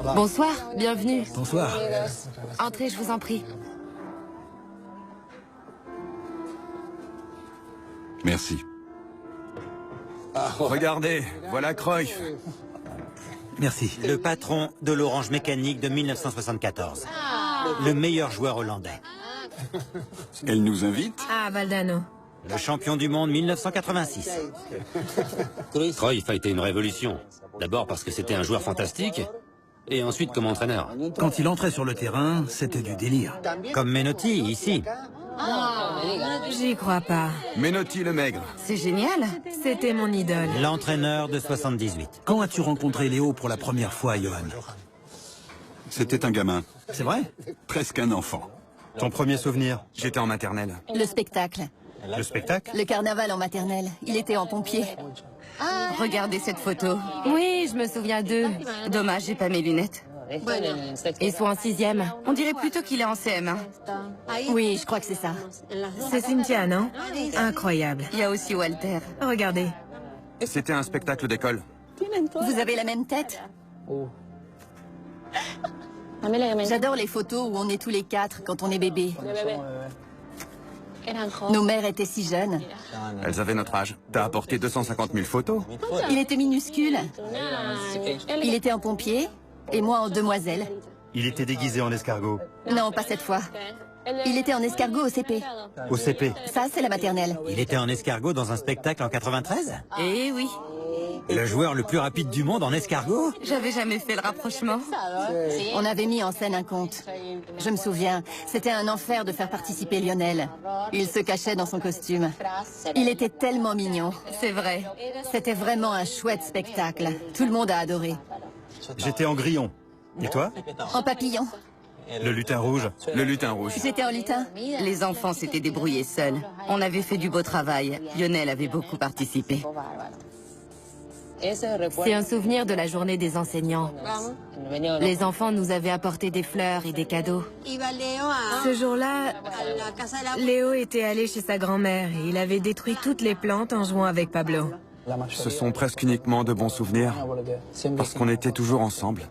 Bonsoir, bienvenue. Bonsoir. Entrez, je vous en prie. Merci. Regardez, voilà Cruyff. Merci. Le patron de l'Orange Mécanique de 1974. Le meilleur joueur hollandais. Elle nous invite? Ah, Valdano. Le champion du monde 1986. Cruyff a été une révolution. D'abord parce que c'était un joueur fantastique, et ensuite comme entraîneur. Quand il entrait sur le terrain, c'était du délire. Comme Menotti, ici. J'y crois pas. Menotti le maigre. C'est génial. C'était mon idole. L'entraîneur de 78. Quand as-tu rencontré Léo pour la première fois, Johan? C'était un gamin. C'est vrai? Presque un enfant. Ton premier souvenir? J'étais en maternelle. Le spectacle. Le spectacle? Le carnaval en maternelle. Il était en pompier. Regardez cette photo. Oui, je me souviens d'eux. Dommage, j'ai pas mes lunettes. Ils sont en 6e. On dirait plutôt qu'il est en CM1. Oui, je crois que c'est ça. C'est Cynthia, non? Incroyable. Il y a aussi Walter. Regardez. C'était un spectacle d'école. Vous avez la même tête? J'adore les photos où on est tous les quatre quand on est bébé. Nos mères étaient si jeunes. Elles avaient notre âge. T'as apporté 250 000 photos? Il était minuscule. Il était en pompier et moi en demoiselle. Il était déguisé en escargot. Non, pas cette fois. Il était en escargot au CP. Au CP. Ça, c'est la maternelle. Il était en escargot dans un spectacle en 93. Eh oui, Le joueur le plus rapide du monde en escargot. j'avais jamais fait le rapprochement. On avait mis en scène un conte. Je me souviens, c'était un enfer de faire participer Lionel. Il se cachait dans son costume. Il était tellement mignon. C'est vrai. C'était vraiment un chouette spectacle. Tout le monde a adoré. J'étais en grillon. Et toi? En papillon. Le lutin rouge. Le lutin rouge. J'étais en lutin. Les enfants s'étaient débrouillés seuls. On avait fait du beau travail. Lionel avait beaucoup participé. C'est un souvenir de la journée des enseignants. Les enfants nous avaient apporté des fleurs et des cadeaux. Ce jour-là, Léo était allé chez sa grand-mère et il avait détruit toutes les plantes en jouant avec Pablo. Ce sont presque uniquement de bons souvenirs. Parce qu'on était toujours ensemble.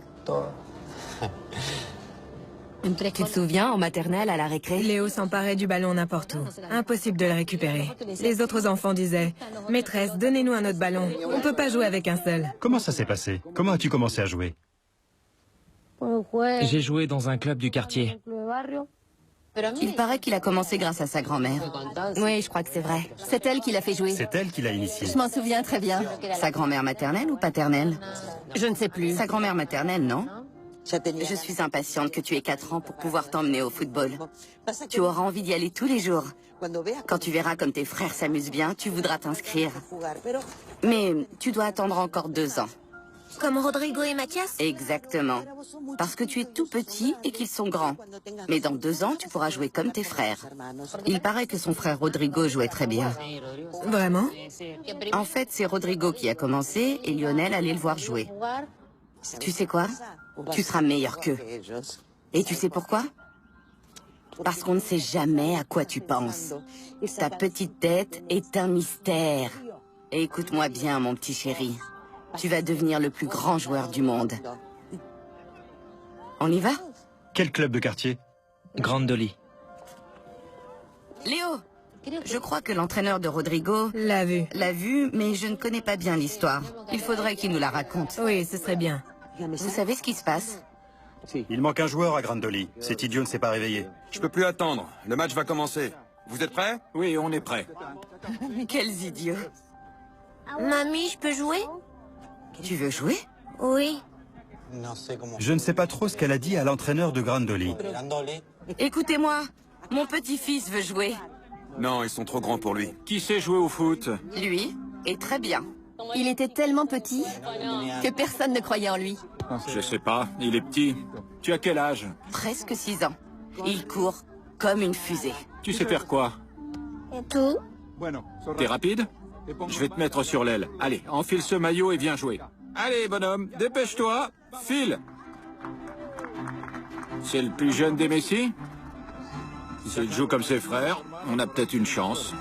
Tu te souviens, en maternelle, à la récré? Léo s'emparait du ballon n'importe où. Impossible de le récupérer. Les autres enfants disaient « Maîtresse, donnez-nous un autre ballon. On peut pas jouer avec un seul. » Comment ça s'est passé? Comment as-tu commencé à jouer? J'ai joué dans un club du quartier. Il paraît qu'il a commencé grâce à sa grand-mère. Oui, je crois que c'est vrai. C'est elle qui l'a fait jouer. C'est elle qui l'a initié. Je m'en souviens très bien. Sa grand-mère maternelle ou paternelle? Je ne sais plus. Sa grand-mère maternelle, non? Je suis impatiente que tu aies 4 ans pour pouvoir t'emmener au football. Tu auras envie d'y aller tous les jours. Quand tu verras comme tes frères s'amusent bien, tu voudras t'inscrire. Mais tu dois attendre encore 2 ans. Comme Rodrigo et Mathias? Exactement. Parce que tu es tout petit et qu'ils sont grands. Mais dans 2 ans, tu pourras jouer comme tes frères. Il paraît que son frère Rodrigo jouait très bien. Vraiment? En fait, c'est Rodrigo qui a commencé et Lionel allait le voir jouer. Tu sais quoi? Tu seras meilleur qu'eux. Et tu sais pourquoi? Parce qu'on ne sait jamais à quoi tu penses. Ta petite tête est un mystère. Et écoute-moi bien, mon petit chéri. Tu vas devenir le plus grand joueur du monde. On y va? Quel club de quartier? Grande Dolly. Léo, je crois que l'entraîneur de Rodrigo L'a vu. l'a vu, mais je ne connais pas bien l'histoire. Il faudrait qu'il nous la raconte. Oui, ce serait bien. Vous savez ce qui se passe? Il manque un joueur à Grandoli. Cet idiot ne s'est pas réveillé. Je peux plus attendre. Le match va commencer. Vous êtes prêts? Oui, on est prêt. Quels idiots. Mamie, je peux jouer? Tu veux jouer? Oui. Je ne sais pas trop ce qu'elle a dit à l'entraîneur de Grandoli. Écoutez-moi, mon petit-fils veut jouer. Non, ils sont trop grands pour lui. Qui sait jouer au foot? Lui est très bien. Il était tellement petit que personne ne croyait en lui. Je sais pas, il est petit. Tu as quel âge? Presque 6 ans. Il court comme une fusée. Tu sais faire quoi? Tout? T'es rapide? Je vais te mettre sur l'aile. Allez, enfile ce maillot et viens jouer. Allez, bonhomme, dépêche-toi. File. C'est le plus jeune des Messi? S'il joue comme ses frères, on a peut-être une chance.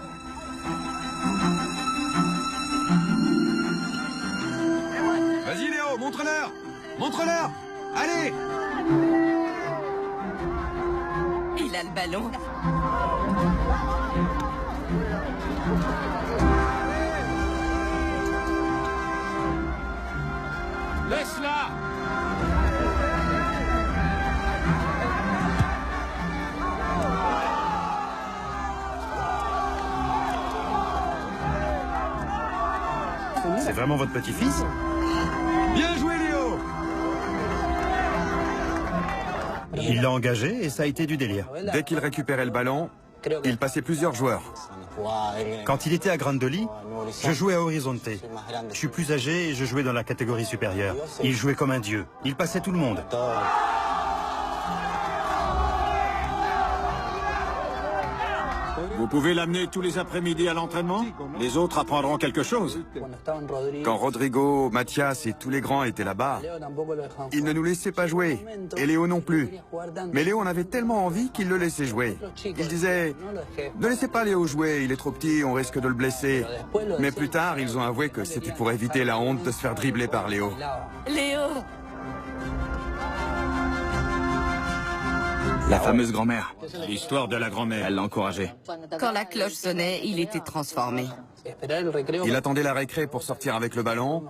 Vas-y Léo, montre-leur! Montre-leur! Allez! Il a le ballon. Laisse-la! C'est vraiment votre petit-fils? Bien joué, Léo! Il l'a engagé et ça a été du délire. Dès qu'il récupérait le ballon, il passait plusieurs joueurs. Quand il était à Grandoli, je jouais à Horizonte. Je suis plus âgé et je jouais dans la catégorie supérieure. Il jouait comme un dieu. Il passait tout le monde. Vous pouvez l'amener tous les après-midi à l'entraînement? Les autres apprendront quelque chose. Quand Rodrigo, Mathias et tous les grands étaient là-bas, ils ne nous laissaient pas jouer. Et Léo non plus. Mais Léo en avait tellement envie qu'il le laissait jouer. Il disait « Ne laissez pas Léo jouer, il est trop petit, on risque de le blesser. » Mais plus tard, ils ont avoué que c'était pour éviter la honte de se faire dribbler par Léo. Léo! La fameuse grand-mère. L'histoire de la grand-mère. Elle l'a encouragé. Quand la cloche sonnait, il était transformé. Il attendait la récré pour sortir avec le ballon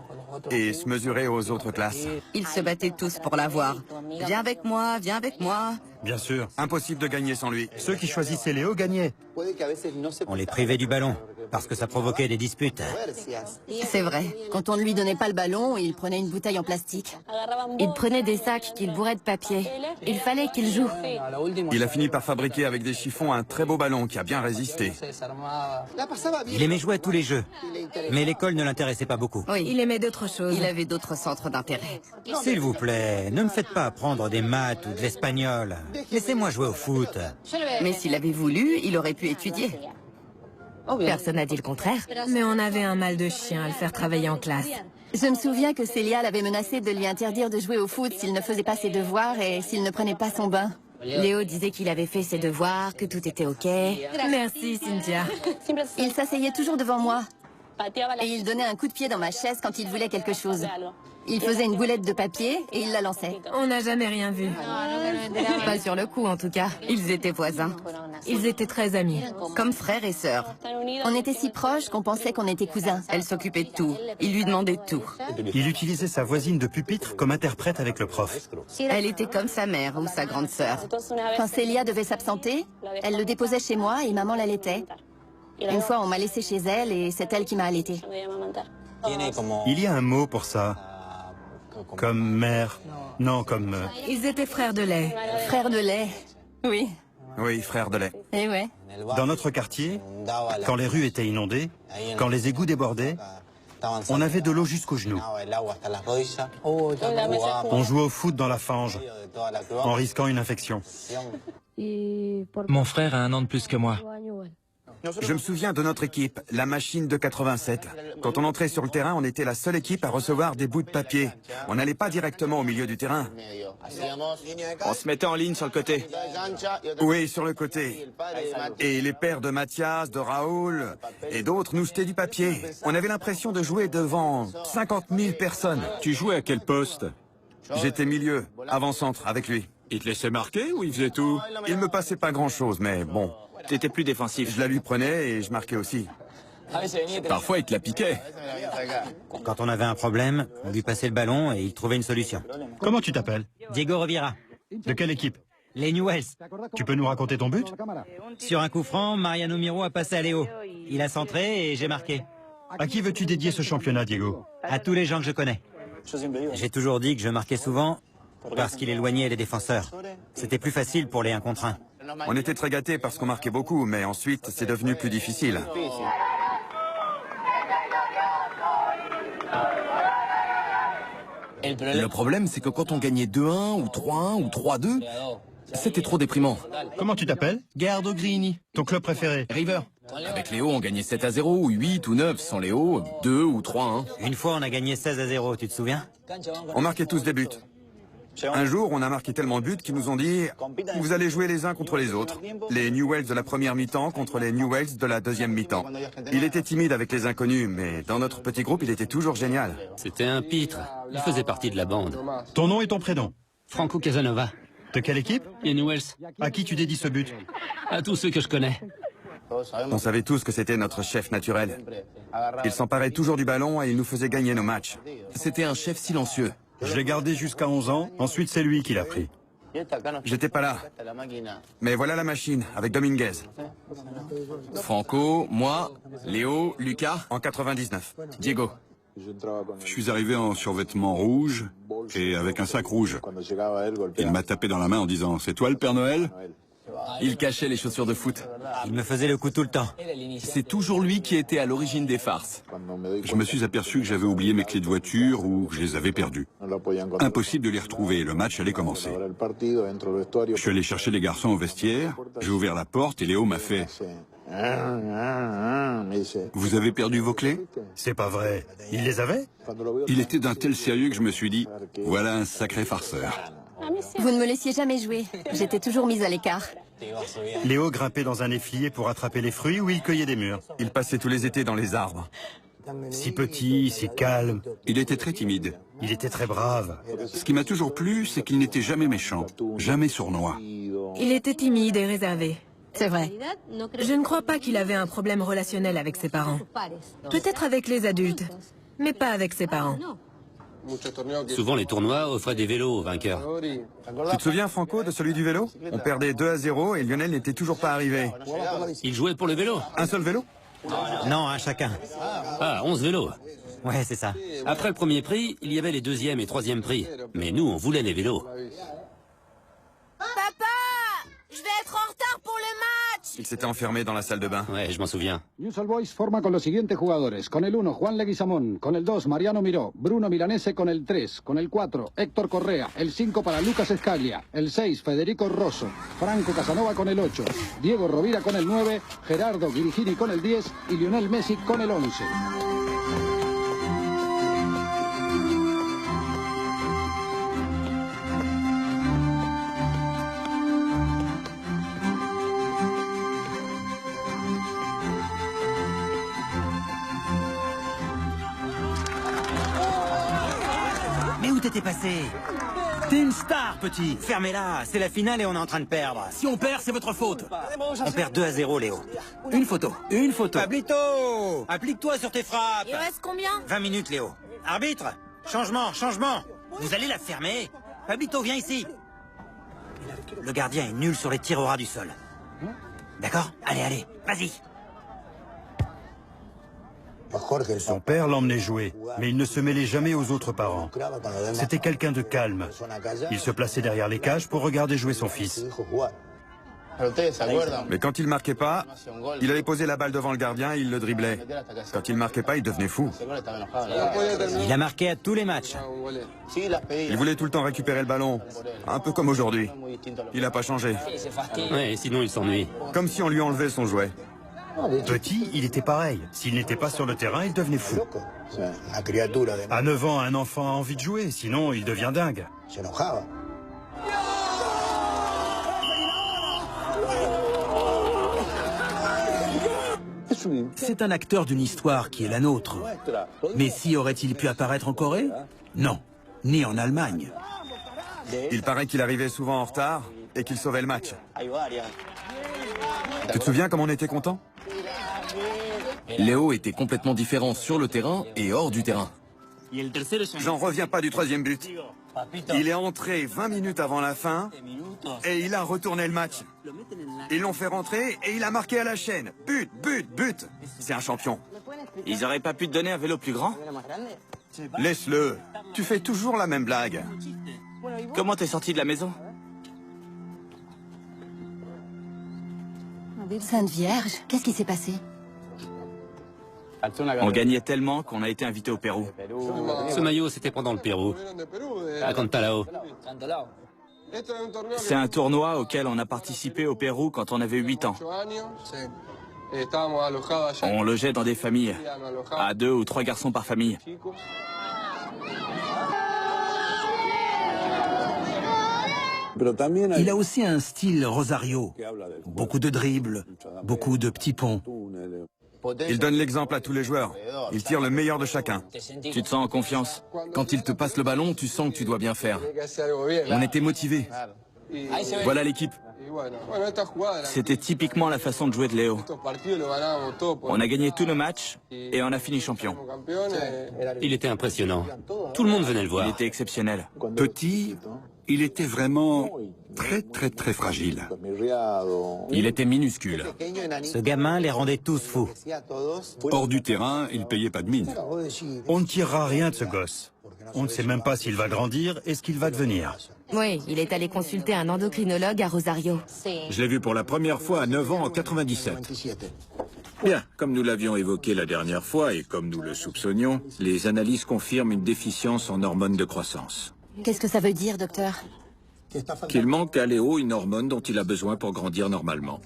et se mesurer aux autres classes. Ils se battaient tous pour l'avoir. Viens avec moi, viens avec moi. Bien sûr. Impossible de gagner sans lui. Ceux qui choisissaient Léo gagnaient. On les privait du ballon, parce que ça provoquait des disputes. C'est vrai. Quand on ne lui donnait pas le ballon, il prenait une bouteille en plastique. Il prenait des sacs qu'il bourrait de papier. Il fallait qu'il joue. Il a fini par fabriquer avec des chiffons un très beau ballon qui a bien résisté. Il aimait jouer à tous les jeux, mais l'école ne l'intéressait pas beaucoup. Oui. Il aimait d'autres choses. Il avait d'autres centres d'intérêt. S'il vous plaît, ne me faites pas apprendre des maths ou de l'espagnol. Laissez-moi jouer au foot. Mais s'il avait voulu, il aurait pu étudier. Personne n'a dit le contraire. Mais on avait un mal de chien à le faire travailler en classe. Je me souviens que Célia l'avait menacé de lui interdire de jouer au foot s'il ne faisait pas ses devoirs et s'il ne prenait pas son bain. Léo disait qu'il avait fait ses devoirs, que tout était OK. Merci, Cynthia. Il s'asseyait toujours devant moi et il donnait un coup de pied dans ma chaise quand il voulait quelque chose. Il faisait une boulette de papier et il la lançait. On n'a jamais rien vu. Pas sur le coup, en tout cas. Ils étaient voisins. Ils étaient très amis. Comme frères et sœurs. On était si proches qu'on pensait qu'on était cousins. Elle s'occupait de tout. Il lui demandait tout. Il utilisait sa voisine de pupitre comme interprète avec le prof. Elle était comme sa mère ou sa grande sœur. Quand Célia devait s'absenter, elle le déposait chez moi et maman l'allaitait. Une fois, on m'a laissé chez elle et c'est elle qui m'a allaitée. Il y a un mot pour ça. Comme mère. Non, comme... Ils étaient frères de lait. Frère de lait. Oui. Oui, frère de lait. Eh ouais. Dans notre quartier, quand les rues étaient inondées, quand les égouts débordaient, on avait de l'eau jusqu'aux genoux. On jouait au foot dans la fange, en risquant une infection. Mon frère a 1 an de plus que moi. Je me souviens de notre équipe, la machine de 87. Quand on entrait sur le terrain, on était la seule équipe à recevoir des bouts de papier. On n'allait pas directement au milieu du terrain. On se mettait en ligne sur le côté. Oui, sur le côté. Et les pères de Mathias, de Raoul et d'autres nous jetaient du papier. On avait l'impression de jouer devant 50 000 personnes. Tu jouais à quel poste? J'étais milieu, avant-centre, avec lui. Il te laissait marquer ou il faisait tout? Il me passait pas grand-chose, mais bon. T'étais plus défensif. Je la lui prenais et je marquais aussi. Parfois, il te la piquait. Quand on avait un problème, on lui passait le ballon et il trouvait une solution. Comment tu t'appelles? Diego Rovira, De quelle équipe? les Newells. Tu peux nous raconter ton but? Sur un coup franc, Mariano Miro a passé à Léo. Il a centré et j'ai marqué. À qui veux-tu dédier ce championnat, Diego? À tous les gens que je connais. J'ai toujours dit que je marquais souvent parce qu'il éloignait les défenseurs. C'était plus facile pour les 1 contre 1. On était très gâtés parce qu'on marquait beaucoup, mais ensuite, c'est devenu plus difficile. Le problème, c'est que quand on gagnait 2-1 ou 3-1 ou 3-2, c'était trop déprimant. Comment tu t'appelles? Gardo Grini. Ton club préféré? River. Avec Léo, on gagnait 7-0 ou 8 ou 9. Sans Léo, 2 ou 3-1. Une fois, on a gagné 16-0, tu te souviens? On marquait tous des buts. Un jour, on a marqué tellement de buts qu'ils nous ont dit « Vous allez jouer les uns contre les autres. Les Newells de la première mi-temps contre les Newells de la deuxième mi-temps. » Il était timide avec les inconnus, mais dans notre petit groupe, il était toujours génial. C'était un pitre. Il faisait partie de la bande. Ton nom et ton prénom? Franco Casanova. De quelle équipe? Ian Wells. À qui tu dédies ce but? À tous ceux que je connais. On savait tous que c'était notre chef naturel. Il s'emparait toujours du ballon et il nous faisait gagner nos matchs. C'était un chef silencieux. Je l'ai gardé jusqu'à 11 ans, ensuite c'est lui qui l'a pris. J'étais pas là. Mais voilà la machine, avec Dominguez. Franco, moi, Léo, Lucas. En 99. Diego. Je suis arrivé en survêtement rouge et avec un sac rouge. Il m'a tapé dans la main en disant « C'est toi le Père Noël ?» Il cachait les chaussures de foot. Il me faisait le coup tout le temps. C'est toujours lui qui était à l'origine des farces. Je me suis aperçu que j'avais oublié mes clés de voiture ou que je les avais perdues. Impossible de les retrouver, le match allait commencer. Je suis allé chercher les garçons au vestiaire, j'ai ouvert la porte et Léo m'a fait « Vous avez perdu vos clés ?» C'est pas vrai. Il les avait? Il était d'un tel sérieux que je me suis dit « Voilà un sacré farceur ». Vous ne me laissiez jamais jouer. J'étais toujours mise à l'écart. Léo grimpait dans un effilier pour attraper les fruits ou il cueillait des mûres. Il passait tous les étés dans les arbres. Si petit, si calme. Il était très timide. Il était très brave. Ce qui m'a toujours plu, c'est qu'il n'était jamais méchant, jamais sournois. Il était timide et réservé. C'est vrai. Je ne crois pas qu'il avait un problème relationnel avec ses parents. Peut-être avec les adultes, mais pas avec ses parents. Souvent, les tournois offraient des vélos aux vainqueurs. Tu te souviens, Franco, de celui du vélo? On perdait 2-0 et Lionel n'était toujours pas arrivé. Il jouait pour le vélo? Un seul vélo? Non, un chacun. Ah, 11 vélos. Ouais, c'est ça. Après le premier prix, il y avait les deuxième et troisième prix. Mais nous, on voulait les vélos. Papa! Je vais être en retard pour le match! Il s'était enfermé dans la salle de bain. Ouais, je m'en souviens. Newell's Boys forma con los siguientes jugadores. Con el 1, Juan Leguizamón. Con el 2, Mariano Miró. Bruno Milanese con el 3. Con el 4, Héctor Correa. El 5 para Lucas Escaglia. El 6, Federico Rosso. Franco Casanova con el 8. Diego Rovira con el 9. Gerardo Guirigini con el 10. Y Lionel Messi con el 11. Mais où t'étais passé? T'es une star, petit. Fermez-la, c'est la finale et on est en train de perdre. Si on perd, c'est votre faute. On perd 2-0, Léo. Une photo. Une photo. Pablito, applique-toi sur tes frappes. Il reste combien? 20 minutes, Léo. Arbitre, changement, changement. Vous allez la fermer. Pablito, viens ici. Le gardien est nul sur les tirs au ras du sol. D'accord? Allez, allez, vas-y. Son père l'emmenait jouer, mais il ne se mêlait jamais aux autres parents. C'était quelqu'un de calme. Il se plaçait derrière les cages pour regarder jouer son fils. Mais quand il marquait pas, il allait poser la balle devant le gardien et il le driblait. Quand il marquait pas, il devenait fou. Il a marqué à tous les matchs. Il voulait tout le temps récupérer le ballon, un peu comme aujourd'hui. Il n'a pas changé. Ouais, sinon il s'ennuie. Comme si on lui enlevait son jouet. Petit, il était pareil. S'il n'était pas sur le terrain, il devenait fou. À 9 ans, un enfant a envie de jouer, sinon il devient dingue. C'est un acteur d'une histoire qui est la nôtre. Messi aurait-il pu apparaître en Corée? Non, ni en Allemagne. Il paraît qu'il arrivait souvent en retard et qu'il sauvait le match. Tu te souviens comme on était content? Léo était complètement différent sur le terrain et hors du terrain. J'en reviens pas du troisième but. Il est entré 20 minutes avant la fin et il a retourné le match. Ils l'ont fait rentrer et il a marqué à la chaîne. But, but, but. C'est un champion. Ils auraient pas pu te donner un vélo plus grand? Laisse-le. Tu fais toujours la même blague. Comment t'es sorti de la maison? Sainte Vierge, qu'est-ce qui s'est passé? On gagnait tellement qu'on a été invité au Pérou. Ce maillot, c'était pendant le Pérou. À Cantalao. C'est un tournoi auquel on a participé au Pérou quand on avait 8 ans. On logeait dans des familles, à 2 ou 3 garçons par famille. Il a aussi un style Rosario. Beaucoup de dribbles, beaucoup de petits ponts. Il donne l'exemple à tous les joueurs. Il tire le meilleur de chacun. Tu te sens en confiance? Quand il te passe le ballon, tu sens que tu dois bien faire. On était motivés. Voilà l'équipe. C'était typiquement la façon de jouer de Léo. On a gagné tous nos matchs et on a fini champion. Il était impressionnant. Tout le monde venait le voir. Il était exceptionnel. Petit, il était vraiment très fragile. Il était minuscule. Ce gamin les rendait tous fous. Hors du terrain, il payait pas de mine. On ne tirera rien de ce gosse. On ne sait même pas s'il va grandir et ce qu'il va devenir. Oui, il est allé consulter un endocrinologue à Rosario. Je l'ai vu pour la première fois à 9 ans en 97. Bien, comme nous l'avions évoqué la dernière fois et comme nous le soupçonnions, les analyses confirment une déficience en hormones de croissance. Qu'est-ce que ça veut dire, docteur? Qu'il manque à Léo une hormone dont il a besoin pour grandir normalement.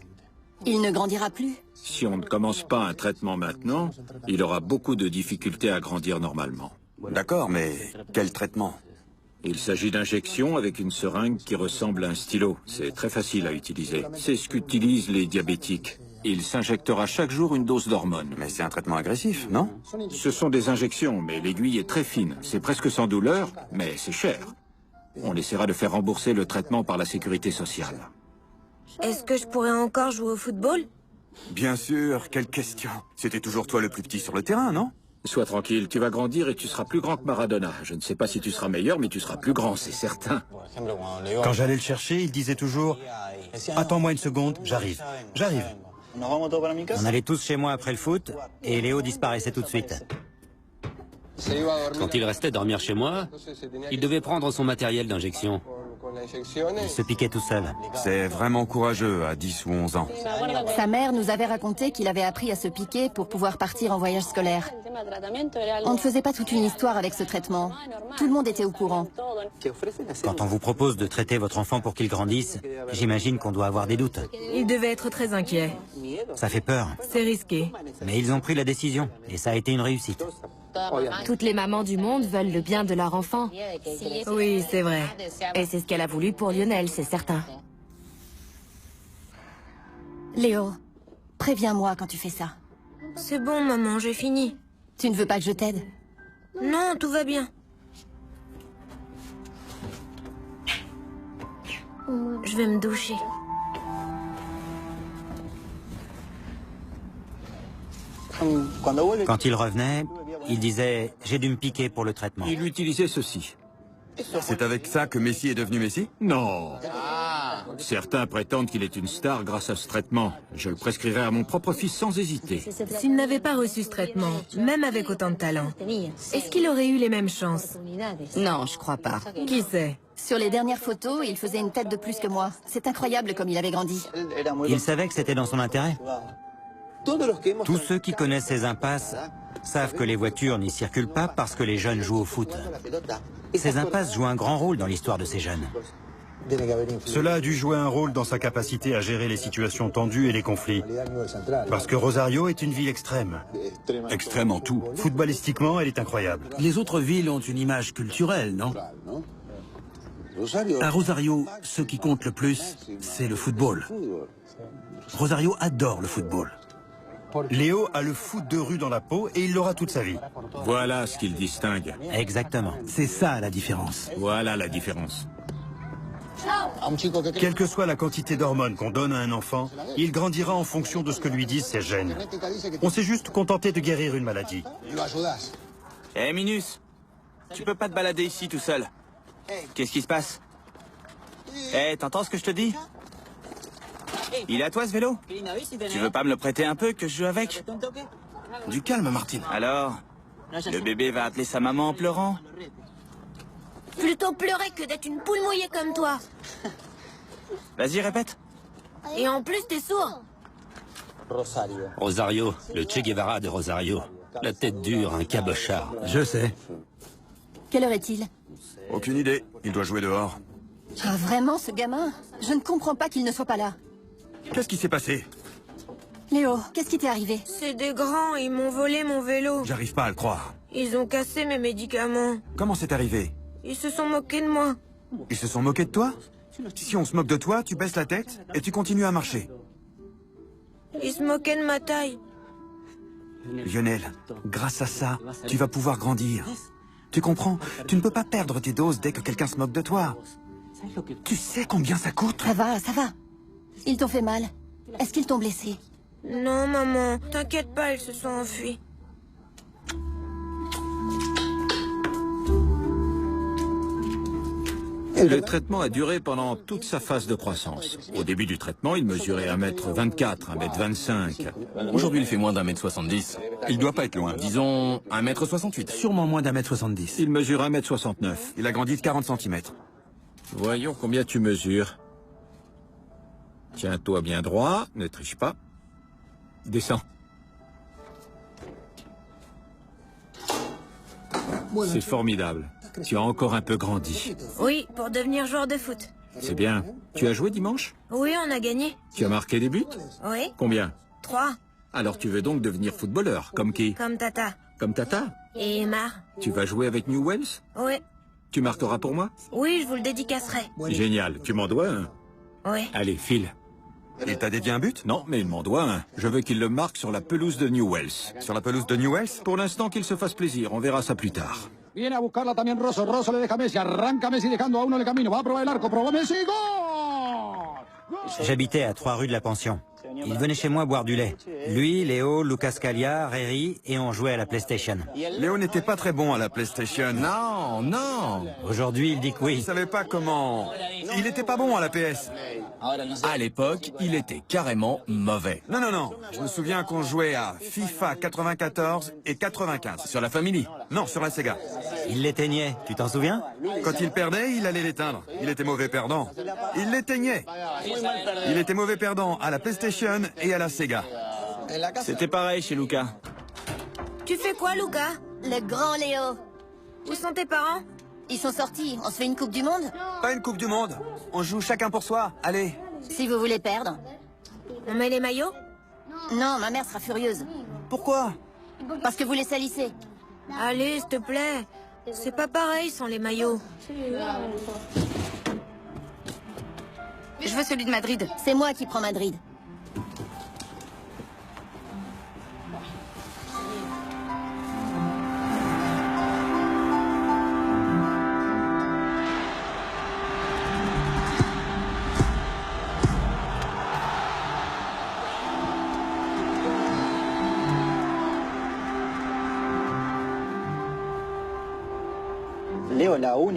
Il ne grandira plus? Si on ne commence pas un traitement maintenant, il aura beaucoup de difficultés à grandir normalement. D'accord, mais quel traitement? Il s'agit d'injections avec une seringue qui ressemble à un stylo. C'est très facile à utiliser. C'est ce qu'utilisent les diabétiques. Il s'injectera chaque jour une dose d'hormones. Mais c'est un traitement agressif, non? Ce sont des injections, mais l'aiguille est très fine. C'est presque sans douleur, mais c'est cher. On essaiera de faire rembourser le traitement par la sécurité sociale. Est-ce que je pourrais encore jouer au football? Bien sûr, quelle question. C'était toujours toi le plus petit sur le terrain, non? Sois tranquille, tu vas grandir et tu seras plus grand que Maradona. Je ne sais pas si tu seras meilleur, mais tu seras plus grand, c'est certain. Quand j'allais le chercher, il disait toujours « Attends-moi une seconde, j'arrive, j'arrive ». On allait tous chez moi après le foot et Léo disparaissait tout de suite. Quand il restait dormir chez moi, il devait prendre son matériel d'injection. Il se piquait tout seul. C'est vraiment courageux à 10 ou 11 ans. Sa mère nous avait raconté qu'il avait appris à se piquer pour pouvoir partir en voyage scolaire. On ne faisait pas toute une histoire avec ce traitement. Tout le monde était au courant. Quand on vous propose de traiter votre enfant pour qu'il grandisse, j'imagine qu'on doit avoir des doutes. Il devait être très inquiet. Ça fait peur. C'est risqué. Mais ils ont pris la décision et ça a été une réussite. Toutes les mamans du monde veulent le bien de leur enfant. Oui, c'est vrai. Et c'est ce qu'elle a voulu pour Lionel, c'est certain. Léo, préviens-moi quand tu fais ça. C'est bon, maman, j'ai fini. Tu ne veux pas que je t'aide? Non, tout va bien. Je vais me doucher. Quand il revenait, il disait « J'ai dû me piquer pour le traitement ». Il utilisait ceci. C'est avec ça que Messi est devenu Messi? Non. Certains prétendent qu'il est une star grâce à ce traitement. Je le prescrirai à mon propre fils sans hésiter. S'il n'avait pas reçu ce traitement, même avec autant de talent, est-ce qu'il aurait eu les mêmes chances? Non, je crois pas. Qui sait? Sur les dernières photos, il faisait une tête de plus que moi. C'est incroyable comme il avait grandi. Il savait que c'était dans son intérêt. Tous ceux qui connaissent ces impasses savent que les voitures n'y circulent pas parce que les jeunes jouent au foot. Ces impasses jouent un grand rôle dans l'histoire de ces jeunes. Cela a dû jouer un rôle dans sa capacité à gérer les situations tendues et les conflits. Parce que Rosario est une ville extrême. Extrême en tout. Footballistiquement, elle est incroyable. Les autres villes ont une image culturelle, non? À Rosario, ce qui compte le plus, c'est le football. Rosario adore le football. Léo a le foot de rue dans la peau et il l'aura toute sa vie. Voilà ce qu'il distingue. Exactement. C'est ça la différence. Voilà la différence. Quelle que soit la quantité d'hormones qu'on donne à un enfant, il grandira en fonction de ce que lui disent ses gènes. On s'est juste contenté de guérir une maladie. Hé, Minus, tu peux pas te balader ici tout seul. Qu'est-ce qui se passe? Hé, t'entends ce que je te dis? Il est à toi ce vélo? Tu veux pas me le prêter un peu que je joue avec? Du calme, Martine. Alors, le bébé va appeler sa maman en pleurant? Plutôt pleurer que d'être une poule mouillée comme toi. Vas-y, répète. Et en plus, t'es sourd. Rosario, le Che Guevara de Rosario. La tête dure, un cabochard. Je sais. Quelle heure est-il? Aucune idée. Il doit jouer dehors. Ah, vraiment, ce gamin? Je ne comprends pas qu'il ne soit pas là. Qu'est-ce qui s'est passé? Léo, qu'est-ce qui t'est arrivé? C'est des grands, ils m'ont volé mon vélo. J'arrive pas à le croire. Ils ont cassé mes médicaments. Comment c'est arrivé? Ils se sont moqués de moi. Ils se sont moqués de toi? Si on se moque de toi, tu baisses la tête et tu continues à marcher. Ils se moquaient de ma taille. Lionel, grâce à ça, tu vas pouvoir grandir. Tu comprends? Tu ne peux pas perdre tes doses dès que quelqu'un se moque de toi. Tu sais combien ça coûte? Ça va, ça va. Ils t'ont fait mal. Est-ce qu'ils t'ont blessé? Non, maman. T'inquiète pas, ils se sont enfuis. Le traitement a duré pendant toute sa phase de croissance. Au début du traitement, il mesurait 1m24, 1m25. Aujourd'hui, il fait moins d'1m70. Il doit pas être loin. Disons 1m68. Sûrement moins d'1m70. Il mesure 1m69. Il a grandi de 40 cm. Voyons combien tu mesures. Tiens-toi bien droit, ne triche pas. Descends. C'est formidable. Tu as encore un peu grandi. Oui, pour devenir joueur de foot. C'est bien. Tu as joué dimanche? Oui, on a gagné. Tu as marqué des buts? Oui. Combien? 3. Alors tu veux donc devenir footballeur, comme qui? Comme Tata. Comme Tata? Et Emma. Tu vas jouer avec New Wells? Oui. Tu marqueras pour moi? Oui, je vous le dédicacerai. Génial. Tu m'en dois un? Oui. Allez, file. Il t'a dédié un but? Non, mais il m'en doit un. Je veux qu'il le marque sur la pelouse de New Wells. Sur la pelouse de New Wells? Pour l'instant, qu'il se fasse plaisir. On verra ça plus tard. Viene a buscarla también Rosso. Rosso le deja a Messi. Arranca Messi dejando a uno el camino. Va a probar el arco. Probó Messi. ¡Gol! J'habitais à 3 rue de la Pension. Il venait chez moi boire du lait. Lui, Léo, Lucas Scalia, Reri, et on jouait à la PlayStation. Léo n'était pas très bon à la PlayStation. Non, non. Aujourd'hui, il dit que Il oui. savait pas comment... Il n'était pas bon à la PS. À l'époque, il était carrément mauvais. Non, non, non. Je me souviens qu'on jouait à FIFA 94 et 95. Sur la Family? Non, sur la Sega. Il l'éteignait, tu t'en souviens? Quand il perdait, il allait l'éteindre. Il était mauvais perdant. Il l'éteignait. Il était mauvais perdant à la PlayStation et à la Sega. C'était pareil chez Lucas. Tu fais quoi, Lucas? Le grand Léo. Où sont tes parents? Ils sont sortis. On se fait une coupe du monde? Pas une coupe du monde. On joue chacun pour soi. Allez. Si vous voulez perdre. On met les maillots? Non, ma mère sera furieuse. Pourquoi? Parce que vous les salissez. Allez, s'il te plaît. C'est pas pareil sans les maillots. Je veux celui de Madrid. C'est moi qui prends Madrid.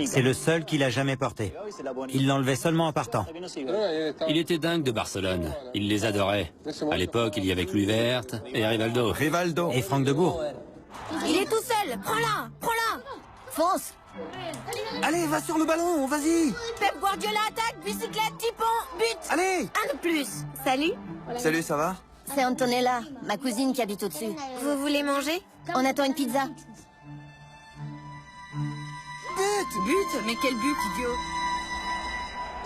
C'est le seul qu'il a jamais porté. Il l'enlevait seulement en partant. Il était dingue de Barcelone. Il les adorait. À l'époque, il y avait Kluivert et Rivaldo. Rivaldo. Et Franck de Bourg. Il est tout seul. Prends-la. Prends-la. Fonce. Allez, va sur le ballon, vas-y. Pep Guardiola attaque. Bicyclette, tipon, but. Allez. Un de plus. Salut. Salut, ça va? C'est Antonella, ma cousine qui habite au-dessus. Vous voulez manger? On attend une pizza. But? Mais quel but, idiot!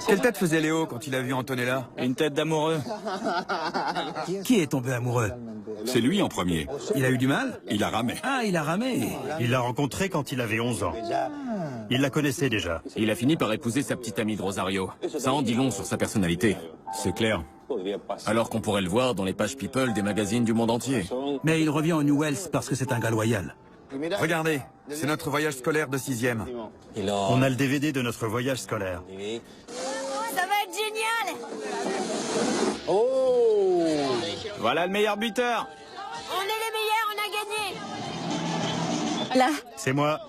Quelle tête faisait Léo quand il a vu Antonella? Une tête d'amoureux. Qui est tombé amoureux? C'est lui en premier. Il a eu du mal? Il a ramé. Ah, il a ramé. Il l'a rencontrée quand il avait 11 ans. Il la connaissait déjà. Il a fini par épouser sa petite amie de Rosario. Ça en dit long sur sa personnalité. C'est clair. Alors qu'on pourrait le voir dans les pages People des magazines du monde entier. Mais il revient au New Wells parce que c'est un gars loyal. Regardez, c'est notre voyage scolaire de 6e. On a le DVD de notre voyage scolaire. Ça va être génial. Voilà le meilleur buteur. On est les meilleurs, on a gagné. Là. C'est moi.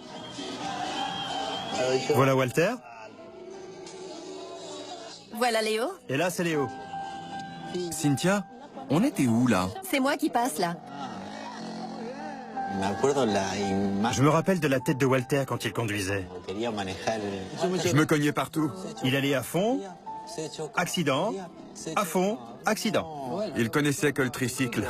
Voilà Walter. Voilà Léo. Et là, c'est Léo. Cynthia, on était où là? C'est moi qui passe là. Je me rappelle de la tête de Walter quand il conduisait. Je me cognais partout. Il allait à fond, accident, à fond, accident. Il connaissait que le tricycle.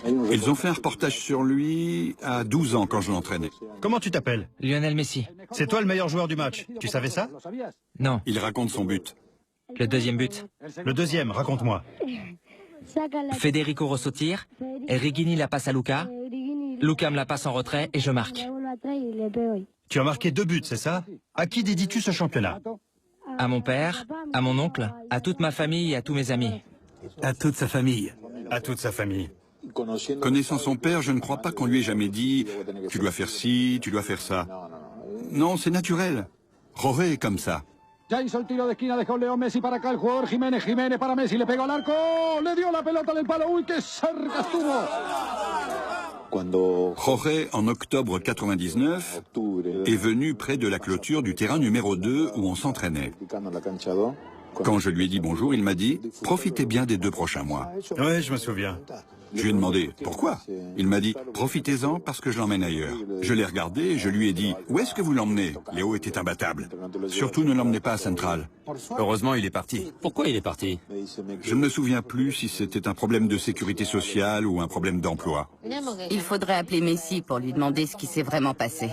Ils ont fait un reportage sur lui à 12 ans quand je l'entraînais. Comment tu t'appelles? Lionel Messi. C'est toi le meilleur joueur du match. Tu savais ça? Non, Il raconte son but. le deuxième but. Le deuxième, raconte-moi. Federico Rosso tire, et Rigini la passe à Luca. Luca me la passe en retrait et je marque. Tu as marqué 2 buts, c'est ça? À qui dédies-tu ce championnat? À mon père, à mon oncle, à toute ma famille et à tous mes amis. À toute sa famille. À toute sa famille. Connaissant son père, je ne crois pas qu'on lui ait jamais dit « tu dois faire ci, tu dois faire ça ». Non, c'est naturel. Jorge est comme ça. Ya hizo el tiro de esquina, dejó Leo Messi para acá, el jugador Jiménez, Jiménez para Messi, le pegó al arco, le dio la pelota en el palo, uy, qué cerca estuvo. Jorge, en octobre 99, est venu près de la clôture du terrain numéro 2 où on s'entraînait. Quand je lui ai dit bonjour, il m'a dit « Profitez bien des 2 prochains mois ». Ouais, je me souviens. Je lui ai demandé « Pourquoi ?» Il m'a dit « Profitez-en parce que je l'emmène ailleurs ». Je l'ai regardé et je lui ai dit « Où est-ce que vous l'emmenez ?» Léo était imbattable. Surtout ne l'emmenez pas à Central. Heureusement, il est parti. Pourquoi il est parti? Je ne me souviens plus si c'était un problème de sécurité sociale ou un problème d'emploi. Il faudrait appeler Messi pour lui demander ce qui s'est vraiment passé.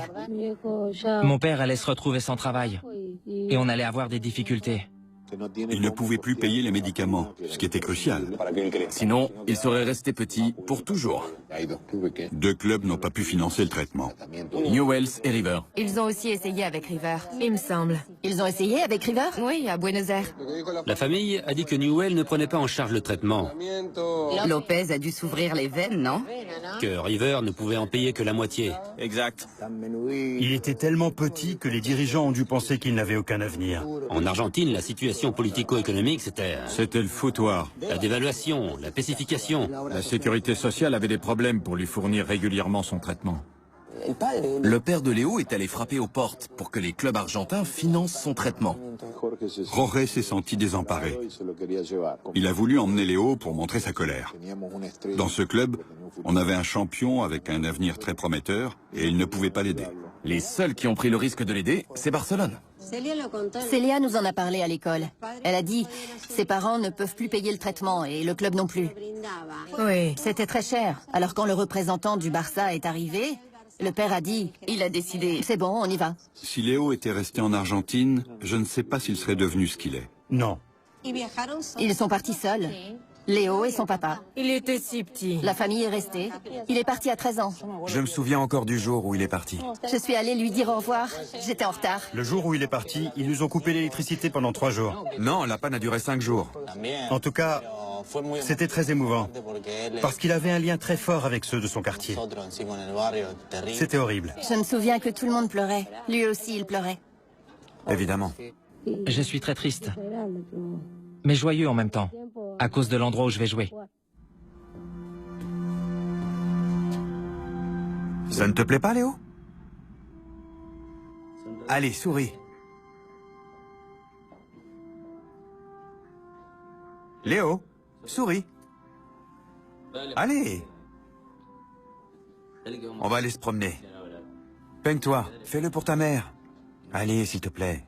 Mon père allait se retrouver sans travail. Et on allait avoir des difficultés. Il ne pouvait plus payer les médicaments, ce qui était crucial. Sinon, il serait resté petit pour toujours. 2 clubs n'ont pas pu financer le traitement. Newell's et River. Ils ont aussi essayé avec River. Il me semble. Ils ont essayé avec River? Oui, à Buenos Aires. La famille a dit que Newell ne prenait pas en charge le traitement, Lopez a dû s'ouvrir les veines, non? que River ne pouvait en payer que la moitié. Exact. Il était tellement petit que les dirigeants ont dû penser qu'il n'avait aucun avenir. En Argentine, la situation politico-économique, c'était C'était le foutoir. la dévaluation, la pacification. La sécurité sociale avait des problèmes pour lui fournir régulièrement son traitement. Le père de Léo est allé frapper aux portes pour que les clubs argentins financent son traitement. Jorge s'est senti désemparé. Il a voulu emmener Léo pour montrer sa colère. Dans ce club, on avait un champion avec un avenir très prometteur et il ne pouvait pas l'aider. Les seuls qui ont pris le risque de l'aider, c'est Barcelone. Célia nous en a parlé à l'école. Elle a dit « Ses parents ne peuvent plus payer le traitement et le club non plus. » Oui. C'était très cher. Alors quand le représentant du Barça est arrivé, le père a dit « Il a décidé. C'est bon, on y va. » Si Léo était resté en Argentine, je ne sais pas s'il serait devenu ce qu'il est. Non. Ils sont partis seuls. Léo et son papa. Il était si petit. La famille est restée. Il est parti à 13 ans. Je me souviens encore du jour où il est parti. Je suis allée lui dire au revoir. J'étais en retard. Le jour où il est parti, ils nous ont coupé l'électricité pendant 3 jours. Non, la panne a duré 5 jours. En tout cas, c'était très émouvant. Parce qu'il avait un lien très fort avec ceux de son quartier. C'était horrible. Je me souviens que tout le monde pleurait. Lui aussi, il pleurait. Évidemment. Je suis très triste. Mais joyeux en même temps, à cause de l'endroit où je vais jouer. Ça ne te plaît pas, Léo? Allez, souris. Léo, souris. Allez. On va aller se promener. Peigne-toi, fais-le pour ta mère. Allez, s'il te plaît.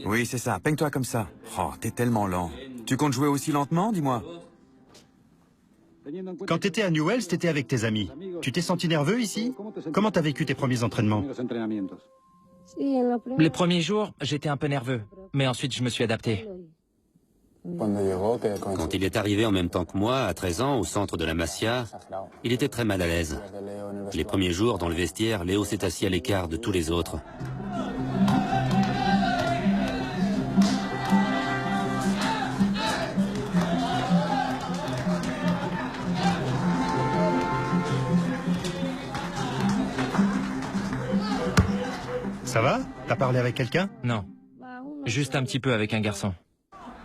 Oui, c'est ça, peigne-toi comme ça. Oh, t'es tellement lent. Tu comptes jouer aussi lentement, dis-moi? Quand t'étais à Newell's, t'étais avec tes amis. Tu t'es senti nerveux ici? Comment t'as vécu tes premiers entraînements? Les premiers jours, j'étais un peu nerveux, mais ensuite je me suis adapté. Quand il est arrivé en même temps que moi, à 13 ans, au centre de la Masia, il était très mal à l'aise. Les premiers jours, dans le vestiaire, Léo s'est assis à l'écart de tous les autres. Ça va? T'as parlé avec quelqu'un? Non. Juste un petit peu avec un garçon.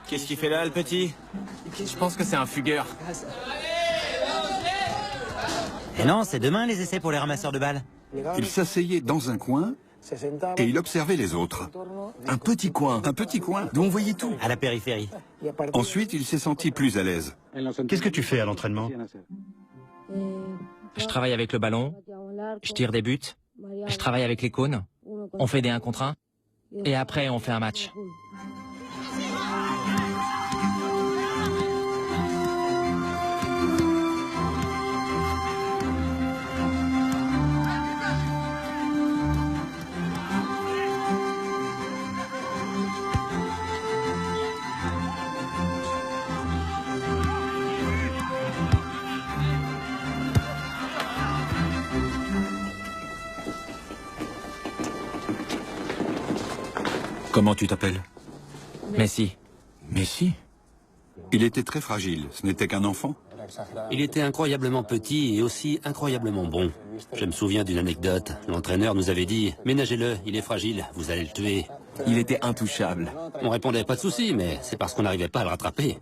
Qu'est-ce qu'il fait là, le petit? Je pense que c'est un fugueur. Et non, c'est demain les essais pour les ramasseurs de balles. Il s'asseyait dans un coin et il observait les autres. Un petit coin. Un petit coin. D'où on voyait tout. À la périphérie. Ensuite, il s'est senti plus à l'aise. Qu'est-ce que tu fais à l'entraînement? Je travaille avec le ballon, je tire des buts, je travaille avec les cônes, on fait des 1 contre 1, et après on fait un match. Comment tu t'appelles? Messi. Messi? Il était très fragile, ce n'était qu'un enfant. Il était incroyablement petit et aussi incroyablement bon. Je me souviens d'une anecdote. L'entraîneur nous avait dit « Ménagez-le, il est fragile, vous allez le tuer ». Il était intouchable. On répondait pas de souci, mais c'est parce qu'on n'arrivait pas à le rattraper.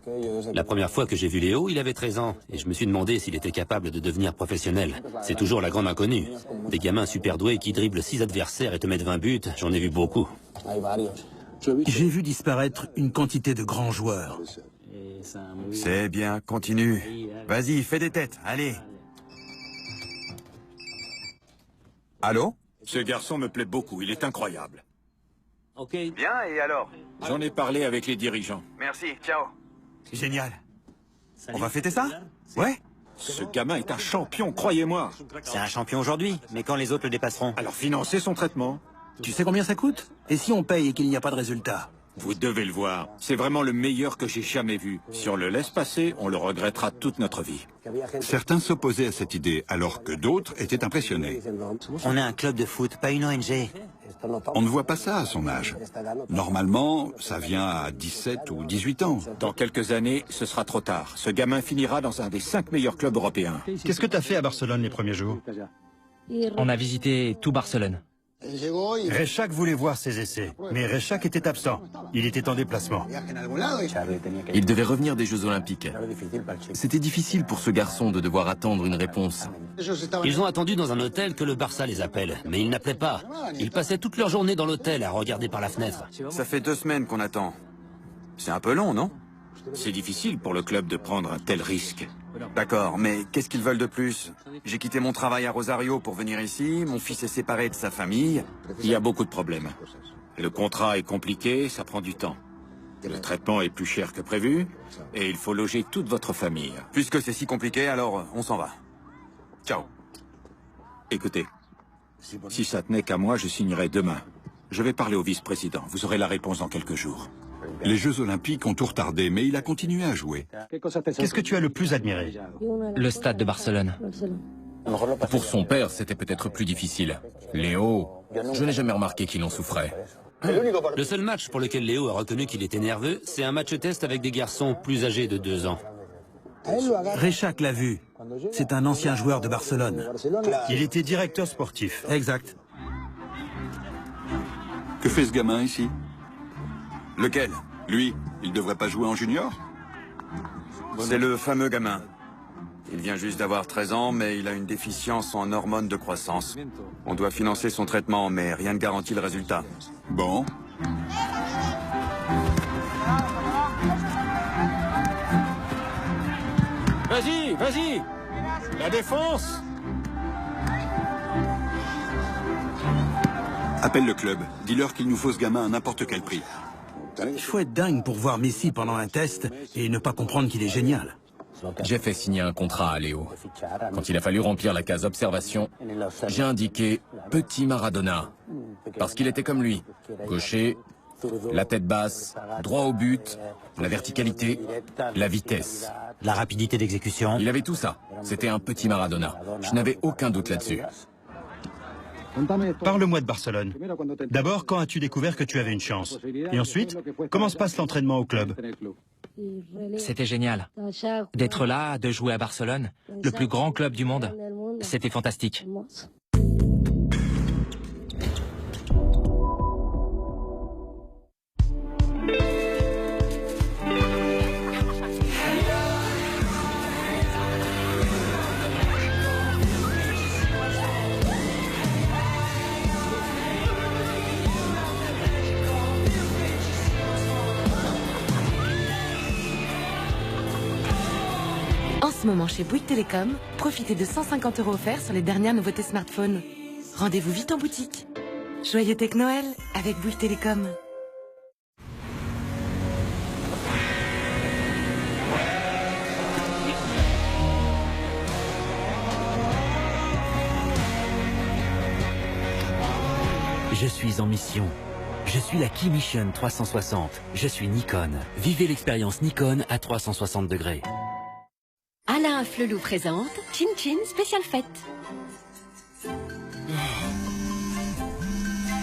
La première fois que j'ai vu Léo, il avait 13 ans, et je me suis demandé s'il était capable de devenir professionnel. C'est toujours la grande inconnue. Des gamins super doués qui dribblent 6 adversaires et te mettent 20 buts, j'en ai vu beaucoup. J'ai vu disparaître une quantité de grands joueurs. C'est bien, continue. Vas-y, fais des têtes, allez. Allô? Ce garçon me plaît beaucoup, il est incroyable. Bien, et alors? J'en ai parlé avec les dirigeants. Merci, ciao. Génial. On va fêter ça? Ouais. Ce gamin est un champion, croyez-moi. C'est un champion aujourd'hui, mais quand les autres le dépasseront? Alors financez son traitement. Tu sais combien ça coûte? Et si on paye et qu'il n'y a pas de résultat? Vous devez le voir. C'est vraiment le meilleur que j'ai jamais vu. Si on le laisse passer, on le regrettera toute notre vie. Certains s'opposaient à cette idée, alors que d'autres étaient impressionnés. On est un club de foot, pas une ONG. On ne voit pas ça à son âge. Normalement, ça vient à 17 ou 18 ans. Dans quelques années, ce sera trop tard. Ce gamin finira dans un des 5 meilleurs clubs européens. Qu'est-ce que tu as fait à Barcelone les premiers jours? On a visité tout Barcelone. Rechac voulait voir ses essais, mais Rechac était absent. Il était en déplacement. Il devait revenir des Jeux Olympiques. C'était difficile pour ce garçon de devoir attendre une réponse. Ils ont attendu dans un hôtel que le Barça les appelle, mais ils n'appelaient pas. Ils passaient toute leur journée dans l'hôtel à regarder par la fenêtre. Ça fait 2 semaines qu'on attend. C'est un peu long, non? C'est difficile pour le club de prendre un tel risque. D'accord, mais qu'est-ce qu'ils veulent de plus? J'ai quitté mon travail à Rosario pour venir ici, mon fils est séparé de sa famille. Il y a beaucoup de problèmes. Le contrat est compliqué, ça prend du temps. Le traitement est plus cher que prévu, et il faut loger toute votre famille. Puisque c'est si compliqué, alors on s'en va. Ciao. Écoutez, si ça tenait qu'à moi, je signerais demain. Je vais parler au vice-président, vous aurez la réponse dans quelques jours. Les Jeux Olympiques ont tout retardé, mais il a continué à jouer. Qu'est-ce que tu as le plus admiré? Le stade de Barcelone. Pour son père, c'était peut-être plus difficile. Léo, je n'ai jamais remarqué qu'il en souffrait. Le seul match pour lequel Léo a reconnu qu'il était nerveux, c'est un match test avec des garçons plus âgés de 2 ans. Rechac l'a vu. C'est un ancien joueur de Barcelone. Il était directeur sportif. Exact. Que fait ce gamin ici? Lequel? Lui, il devrait pas jouer en junior? C'est le fameux gamin. Il vient juste d'avoir 13 ans, mais il a une déficience en hormones de croissance. On doit financer son traitement, mais rien ne garantit le résultat. Bon. Vas-y, vas-y! La défense! Appelle le club. Dis-leur qu'il nous faut ce gamin à n'importe quel prix. Il faut être dingue pour voir Messi pendant un test et ne pas comprendre qu'il est génial. J'ai fait signer un contrat à Léo. Quand il a fallu remplir la case observation, j'ai indiqué Petit Maradona. Parce qu'il était comme lui. Gaucher, la tête basse, droit au but, la verticalité, la vitesse. La rapidité d'exécution. Il avait tout ça. C'était un petit Maradona. Je n'avais aucun doute là-dessus. Parle-moi de Barcelone. D'abord, quand as-tu découvert que tu avais une chance? Et ensuite, comment se passe l'entraînement au club? C'était génial. D'être là, de jouer à Barcelone, le plus grand club du monde, c'était fantastique. En ce moment chez Bouygues Télécom, profitez de 150 € offerts sur les dernières nouveautés smartphones. Rendez-vous vite en boutique. Joyeux Tech Noël avec Bouygues Télécom. Je suis en mission. Je suis la Key Mission 360. Je suis Nikon. Vivez l'expérience Nikon à 360 degrés. Alain Flelou présente Chin Chin Spécial Fête.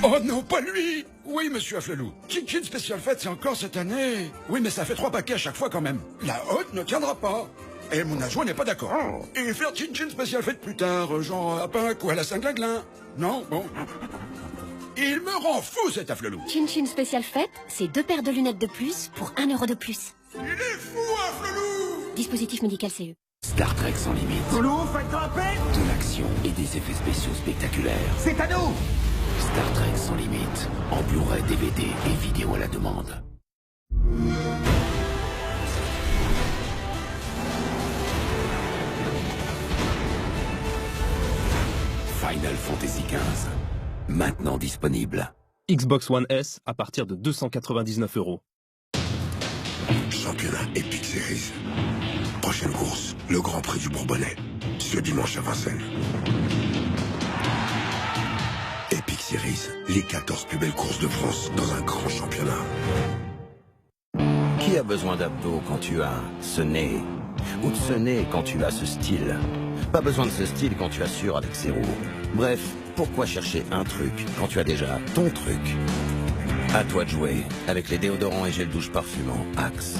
Oh non, pas lui! Oui, monsieur Afflelou. Chin Chin Spécial Fête, c'est encore cette année. Oui, mais ça fait 3 paquets à chaque fois quand même. La haute ne tiendra pas. Et mon adjoint n'est pas d'accord. Et faire Chin-Chin spécial fête plus tard, genre à Pâques ou à la Saint-Glinglin. Non, bon. Il me rend fou, cet afflelou. Chin-Chin spécial fête, c'est 2 paires de lunettes de plus pour 1 euro de plus. Il est fou, afflelou. Dispositif médical CE. Star Trek sans limite. Flou, faites grimper. De l'action et des effets spéciaux spectaculaires. C'est à nous. Star Trek sans limite. En Blu-ray, DVD et vidéo à la demande. Final Fantasy XV. Maintenant disponible. Xbox One S à partir de 299 €. Championnat Epic Series. Prochaine course, le Grand Prix du Bourbonnais. Ce dimanche à Vincennes. Epic Series, les 14 plus belles courses de France dans un grand championnat. Qui a besoin d'abdos quand tu as ce nez? Ou de ce nez quand tu as ce style? Pas besoin de ce style quand tu as Sur avec Zero. Bref, pourquoi chercher un truc quand tu as déjà ton truc? À toi de jouer avec les déodorants et gel douche parfumant Axe.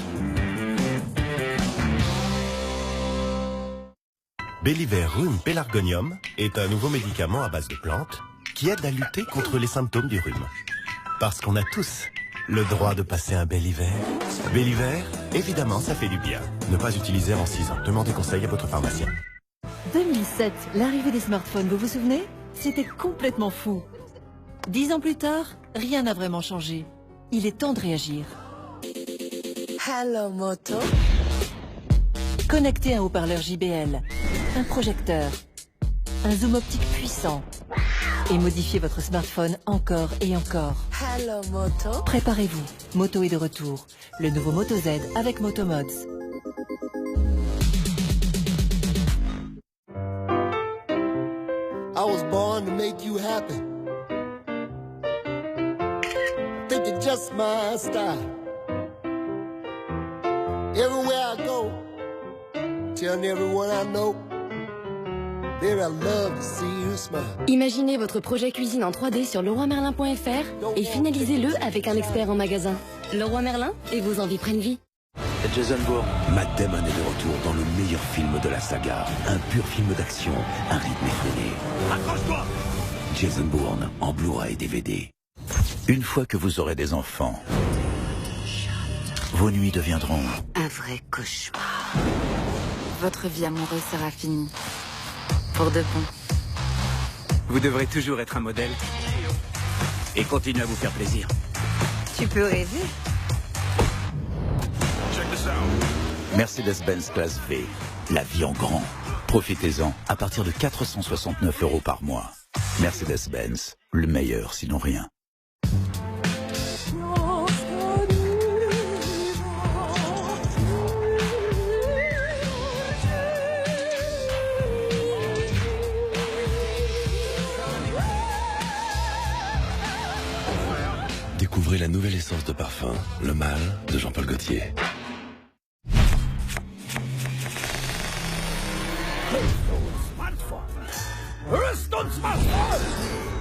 Belliver Rhume Pelargonium est un nouveau médicament à base de plantes qui aide à lutter contre les symptômes du rhume. Parce qu'on a tous le droit de passer un bel hiver. Bel hiver, évidemment, ça fait du bien. Ne pas utiliser avant 6 ans. Demandez conseil à votre pharmacien. 2007, l'arrivée des smartphones, vous vous souvenez? C'était complètement fou. 10 ans plus tard, rien n'a vraiment changé. Il est temps de réagir. Hello Moto. Connectez un haut-parleur JBL, un projecteur, un zoom optique puissant et modifiez votre smartphone encore et encore. Hello Moto. Préparez-vous, Moto est de retour. Le nouveau Moto Z avec Moto Mods. I was born to make you happy. Think you're just my style. Everywhere I go, telling everyone I know, baby, I love to see you smile. Imaginez votre projet cuisine en 3D sur leroymerlin.fr et finalisez-le avec un expert en magasin. Leroy Merlin, et vos envies prennent vie. Jason Bourne. Matt Damon est de retour dans le meilleur film de la saga. Un pur film d'action, un rythme effréné. Accroche-toi. Jason Bourne en Blu-ray DVD. Une fois que vous aurez des enfants, vos nuits deviendront un vrai cauchemar. Votre vie amoureuse sera finie. Pour de bon. Vous devrez toujours être un modèle. Et continuer à vous faire plaisir. Tu peux rêver. Mercedes-Benz Classe V. La vie en grand. Profitez-en à partir de 469 € par mois. Mercedes-Benz. Le meilleur, sinon rien. Découvrez la nouvelle essence de parfum, Le Mal, de Jean-Paul Gaultier.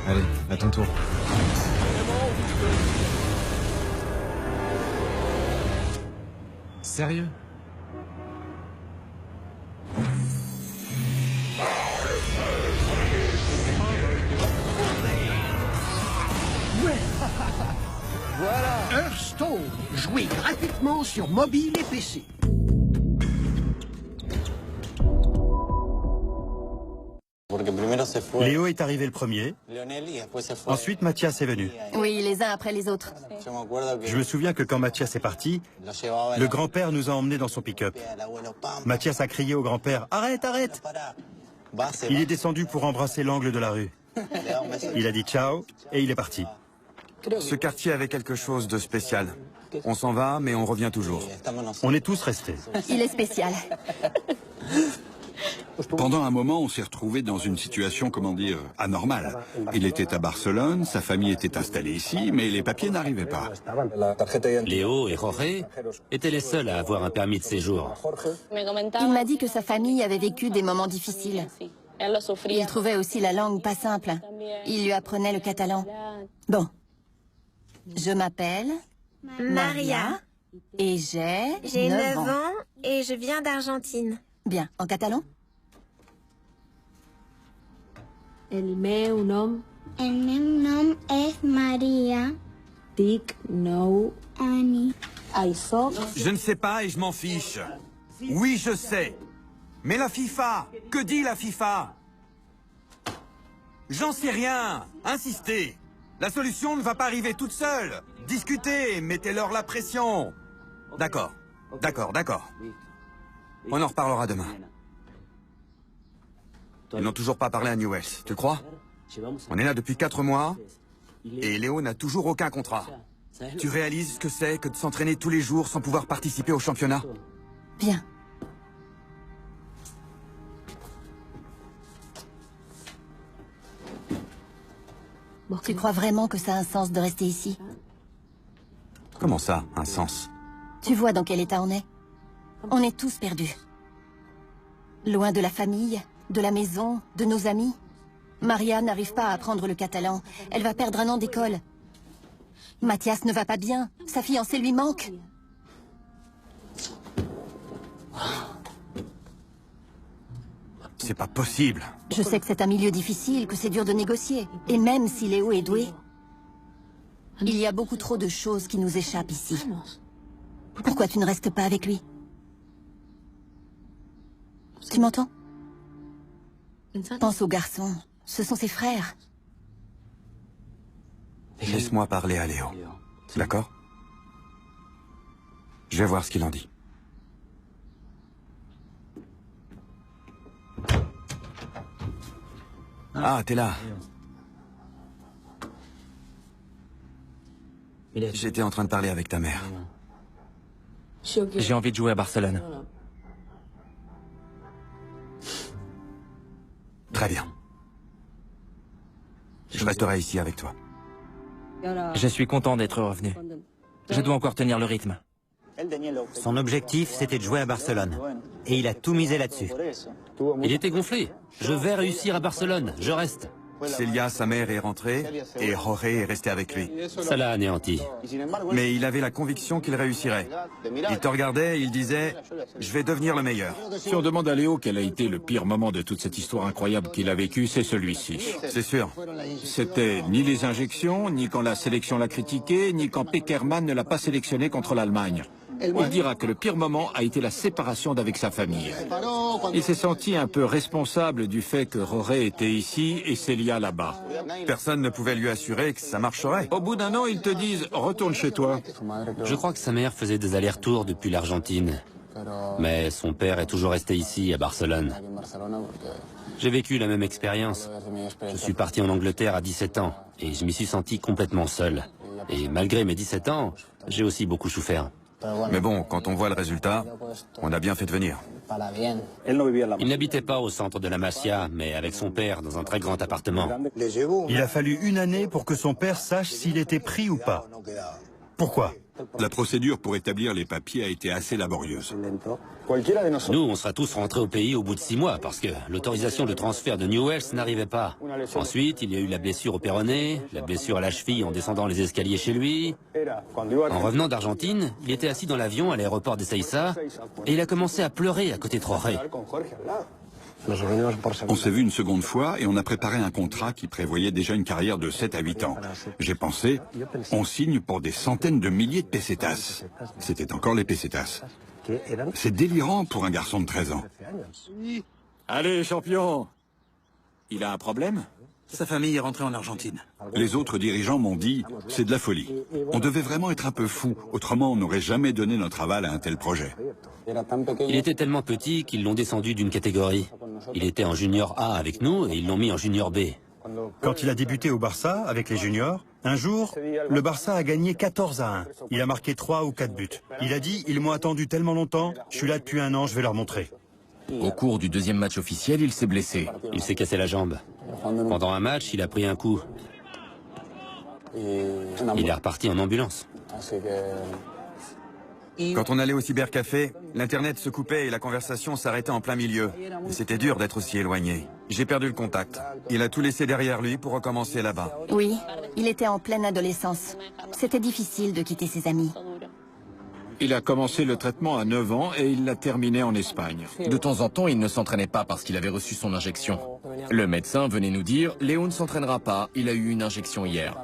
Allez, à ton tour. Sérieux? Voilà. Hearthstone, jouez gratuitement sur mobile et PC. Léo est arrivé le premier. Ensuite, Mathias est venu. Oui, les uns après les autres. Je me souviens que quand Mathias est parti, le grand-père nous a emmenés dans son pick-up. Mathias a crié au grand-père « Arrête, arrête !» Il est descendu pour embrasser l'angle de la rue. Il a dit ciao et il est parti. Ce quartier avait quelque chose de spécial. On s'en va, mais on revient toujours. On est tous restés. Il est spécial. Pendant un moment, on s'est retrouvé dans une situation, comment dire, anormale. Il était à Barcelone, sa famille était installée ici, mais les papiers n'arrivaient pas. Léo et Jorge étaient les seuls à avoir un permis de séjour. Il m'a dit que sa famille avait vécu des moments difficiles. Il trouvait aussi la langue pas simple. Il lui apprenait le catalan. Bon. Je m'appelle Maria. Et j'ai 9 ans. ans et je viens d'Argentine. Bien, en catalan? El meu nom és Maria. Dic nou Annie. Je ne sais pas et je m'en fiche. Oui, je sais. Mais la FIFA, que dit la FIFA? J'en sais rien. Insistez. La solution ne va pas arriver toute seule. Discutez, mettez-leur la pression. D'accord, d'accord, d'accord. On en reparlera demain. Ils n'ont toujours pas parlé à Newell's, tu le crois? On est là depuis 4 mois, et Léo n'a toujours aucun contrat. Tu réalises ce que c'est que de s'entraîner tous les jours sans pouvoir participer au championnat? Bien. Tu crois vraiment que ça a un sens de rester ici? Comment ça, un sens? Tu vois dans quel état on est? On est tous perdus. Loin de la famille, de la maison, de nos amis. Maria n'arrive pas à apprendre le catalan. Elle va perdre un an d'école. Mathias ne va pas bien. Sa fiancée lui manque. C'est pas possible. Je sais que c'est un milieu difficile, que c'est dur de négocier. Et même si Léo est doué, il y a beaucoup trop de choses qui nous échappent ici. Pourquoi tu ne restes pas avec lui? Tu m'entends? Pense aux garçons. Ce sont ses frères. Laisse-moi parler à Léo. D'accord? Je vais voir ce qu'il en dit. Ah, t'es là. J'étais en train de parler avec ta mère. J'ai envie de jouer à Barcelone. Très bien. Je resterai ici avec toi. Je suis content d'être revenu. Je dois encore tenir le rythme. Son objectif, c'était de jouer à Barcelone. Et il a tout misé là-dessus. Il était gonflé. Je vais réussir à Barcelone, je reste. Célia, sa mère, est rentrée et Jorge est resté avec lui. Ça l'a anéanti. Mais il avait la conviction qu'il réussirait. Il te regardait et il disait « Je vais devenir le meilleur ». Si on demande à Léo quel a été le pire moment de toute cette histoire incroyable qu'il a vécue, c'est celui-ci. C'est sûr. C'était ni les injections, ni quand la sélection l'a critiqué, ni quand Peckerman ne l'a pas sélectionné contre l'Allemagne. Il dira que le pire moment a été la séparation d'avec sa famille. Il s'est senti un peu responsable du fait que Roré était ici et Célia là-bas. Personne ne pouvait lui assurer que ça marcherait. Au bout d'un an, ils te disent « Retourne chez toi ». Je crois que sa mère faisait des allers-retours depuis l'Argentine. Mais son père est toujours resté ici, à Barcelone. J'ai vécu la même expérience. Je suis parti en Angleterre à 17 ans et je m'y suis senti complètement seul. Et malgré mes 17 ans, j'ai aussi beaucoup souffert. Mais bon, quand on voit le résultat, on a bien fait de venir. Il n'habitait pas au centre de la Masia, mais avec son père dans un très grand appartement. Il a fallu 1 année pour que son père sache s'il était pris ou pas. Pourquoi? La procédure pour établir les papiers a été assez laborieuse. Nous, on sera tous rentrés au pays au bout de 6 mois parce que l'autorisation de transfert de Newell's n'arrivait pas. Ensuite, il y a eu la blessure au péroné, la blessure à la cheville en descendant les escaliers chez lui. En revenant d'Argentine, il était assis dans l'avion à l'aéroport d'Ezeiza et il a commencé à pleurer à côté de Jorge. On s'est vu une seconde fois et on a préparé un contrat qui prévoyait déjà une carrière de 7 à 8 ans. J'ai pensé, on signe pour des centaines de milliers de pesetas. C'était encore les pesetas. C'est délirant pour un garçon de 13 ans. Allez, champion! Il a un problème? Sa famille est rentrée en Argentine. Les autres dirigeants m'ont dit, c'est de la folie. On devait vraiment être un peu fou, autrement on n'aurait jamais donné notre aval à un tel projet. Il était tellement petit qu'ils l'ont descendu d'une catégorie. Il était en junior A avec nous et ils l'ont mis en junior B. Quand il a débuté au Barça avec les juniors, un jour, le Barça a gagné 14-1. Il a marqué 3 ou 4 buts. Il a dit, ils m'ont attendu tellement longtemps, je suis là depuis 1 an, je vais leur montrer. Au cours du 2e match officiel, il s'est blessé. Il s'est cassé la jambe. Pendant un match, il a pris un coup. Il est reparti en ambulance. Quand on allait au cybercafé, l'internet se coupait et la conversation s'arrêtait en plein milieu. Et c'était dur d'être aussi éloigné. J'ai perdu le contact. Il a tout laissé derrière lui pour recommencer là-bas. Oui, il était en pleine adolescence. C'était difficile de quitter ses amis. Il a commencé le traitement à 9 ans et il l'a terminé en Espagne. De temps en temps, il ne s'entraînait pas parce qu'il avait reçu son injection. Le médecin venait nous dire « Léo ne s'entraînera pas, il a eu une injection hier ».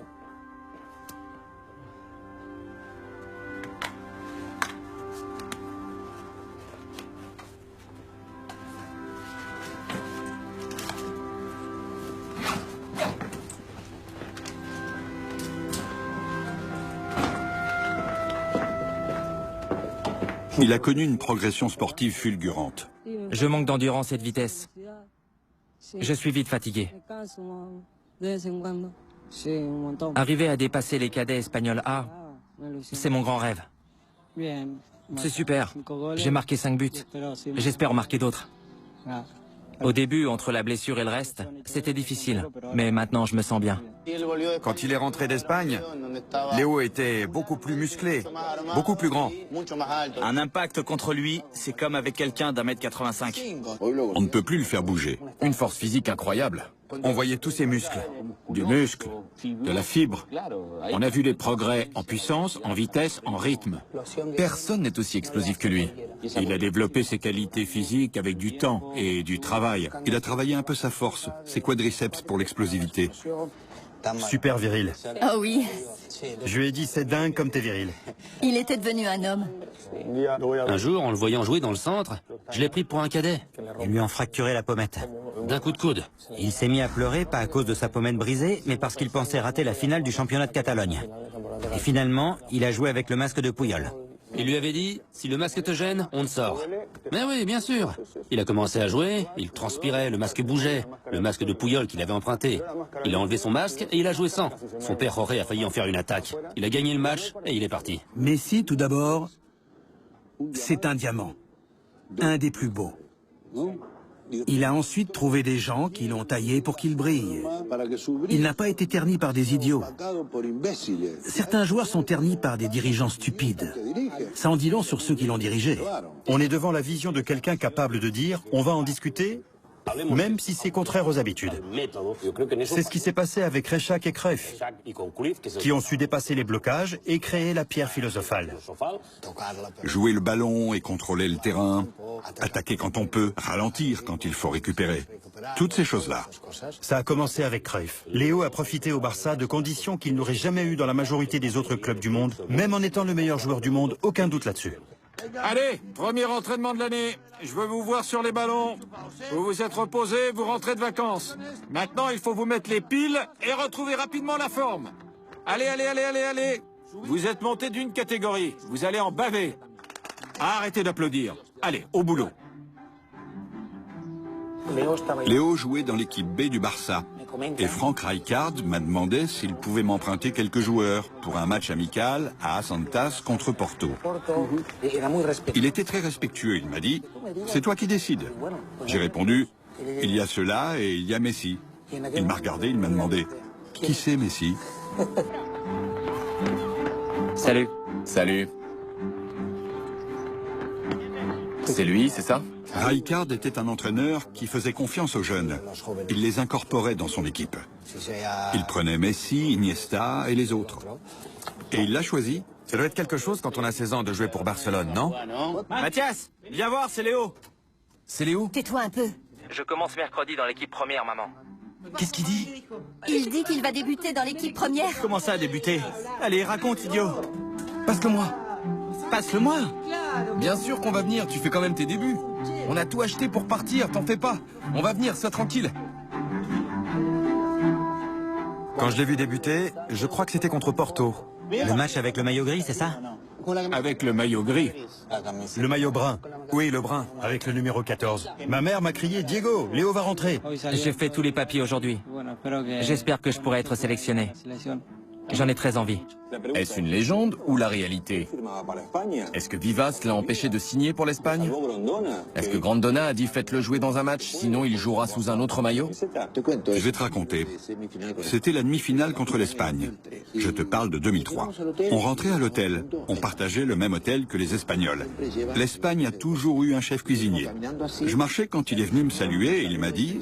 Il a connu une progression sportive fulgurante. Je manque d'endurance et de vitesse. Je suis vite fatigué. Arriver à dépasser les cadets espagnols A, c'est mon grand rêve. C'est super. J'ai marqué 5 buts. J'espère en marquer d'autres. Au début, entre la blessure et le reste, c'était difficile. Mais maintenant, je me sens bien. Quand il est rentré d'Espagne, Léo était beaucoup plus musclé, beaucoup plus grand. Un impact contre lui, c'est comme avec quelqu'un d'1m85. On ne peut plus le faire bouger. Une force physique incroyable. On voyait tous ses muscles. Du muscle, de la fibre. On a vu les progrès en puissance, en vitesse, en rythme. Personne n'est aussi explosif que lui. Il a développé ses qualités physiques avec du temps et du travail. Il a travaillé un peu sa force, ses quadriceps pour l'explosivité. Super viril. Oh oui, Je lui ai dit, c'est dingue comme t'es viril. il était devenu un homme. Un jour, en le voyant jouer dans le centre, je l'ai pris pour un cadet. Ils lui ont fracturé la pommette. D'un coup de coude. Il s'est mis à pleurer, pas à cause de sa pommette brisée, mais parce qu'il pensait rater la finale du championnat de Catalogne. Et finalement, il a joué avec le masque de Puyol. Il lui avait dit, si le masque te gêne, on te sort. Mais oui, bien sûr. Il a commencé à jouer, il transpirait, le masque bougeait. Le masque de Puyol qu'il avait emprunté. Il a enlevé son masque et il a joué sans. Son père Jorge a failli en faire une attaque. Il a gagné le match et il est parti. Messi, tout d'abord, c'est un diamant. Un des plus beaux. Il a ensuite trouvé des gens qui l'ont taillé pour qu'il brille. Il n'a pas été terni par des idiots. Certains joueurs sont ternis par des dirigeants stupides. Ça en dit long sur ceux qui l'ont dirigé. On est devant la vision de quelqu'un capable de dire « on va en discuter », même si c'est contraire aux habitudes. C'est ce qui s'est passé avec Rechac et Cruyff, qui ont su dépasser les blocages et créer la pierre philosophale. Jouer le ballon et contrôler le terrain, attaquer quand on peut, ralentir quand il faut récupérer. Toutes ces choses-là. Ça a commencé avec Cruyff. Léo a profité au Barça de conditions qu'il n'aurait jamais eues dans la majorité des autres clubs du monde, même en étant le meilleur joueur du monde, aucun doute là-dessus. Allez, premier entraînement de l'année. Je veux vous voir sur les ballons. Vous vous êtes reposé, vous rentrez de vacances. Maintenant, il faut vous mettre les piles et retrouver rapidement la forme. Allez, allez, allez, allez, allez. Vous êtes monté d'une catégorie. Vous allez en baver. Arrêtez d'applaudir. Allez, au boulot. Léo jouait dans l'équipe B du Barça. Et Frank Rijkaard m'a demandé s'il pouvait m'emprunter quelques joueurs pour un match amical à Asantas contre Porto. Il était très respectueux, il m'a dit « C'est toi qui décides ». J'ai répondu « Il y a cela et il y a Messi ». Il m'a regardé, il m'a demandé « Qui c'est Messi ?» Salut. Salut. C'est lui, c'est ça? Rijkaard était un entraîneur qui faisait confiance aux jeunes. Il les incorporait dans son équipe. Il prenait Messi, Iniesta et les autres. Et il l'a choisi. Ça doit être quelque chose quand on a 16 ans de jouer pour Barcelone, non? Mathias, viens voir, c'est Léo. C'est Léo? Tais-toi un peu. Je commence mercredi dans l'équipe première, maman. Qu'est-ce qu'il dit? Il dit qu'il va débuter dans l'équipe première. Comment ça, débuter? Allez, raconte, idiot. Passe-le-moi. Passe-le-moi. Bien sûr qu'on va venir, tu fais quand même tes débuts. On a tout acheté pour partir, t'en fais pas. On va venir, sois tranquille. Quand je l'ai vu débuter, je crois que c'était contre Porto. Le match avec le maillot gris, c'est ça? Avec le maillot gris. Le maillot brun. Oui, le brun. Avec le numéro 14. Ma mère m'a crié « Diego, Léo va rentrer ». J'ai fait tous les papiers aujourd'hui. J'espère que je pourrai être sélectionné. J'en ai très envie. Est-ce une légende ou la réalité? Est-ce que Vivas l'a empêché de signer pour l'Espagne? Est-ce que Grandona a dit faites-le jouer dans un match, sinon il jouera sous un autre maillot? Je vais te raconter. C'était la demi-finale contre l'Espagne. Je te parle de 2003. On rentrait à l'hôtel. On partageait le même hôtel que les Espagnols. L'Espagne a toujours eu un chef cuisinier. Je marchais quand il est venu me saluer et il m'a dit...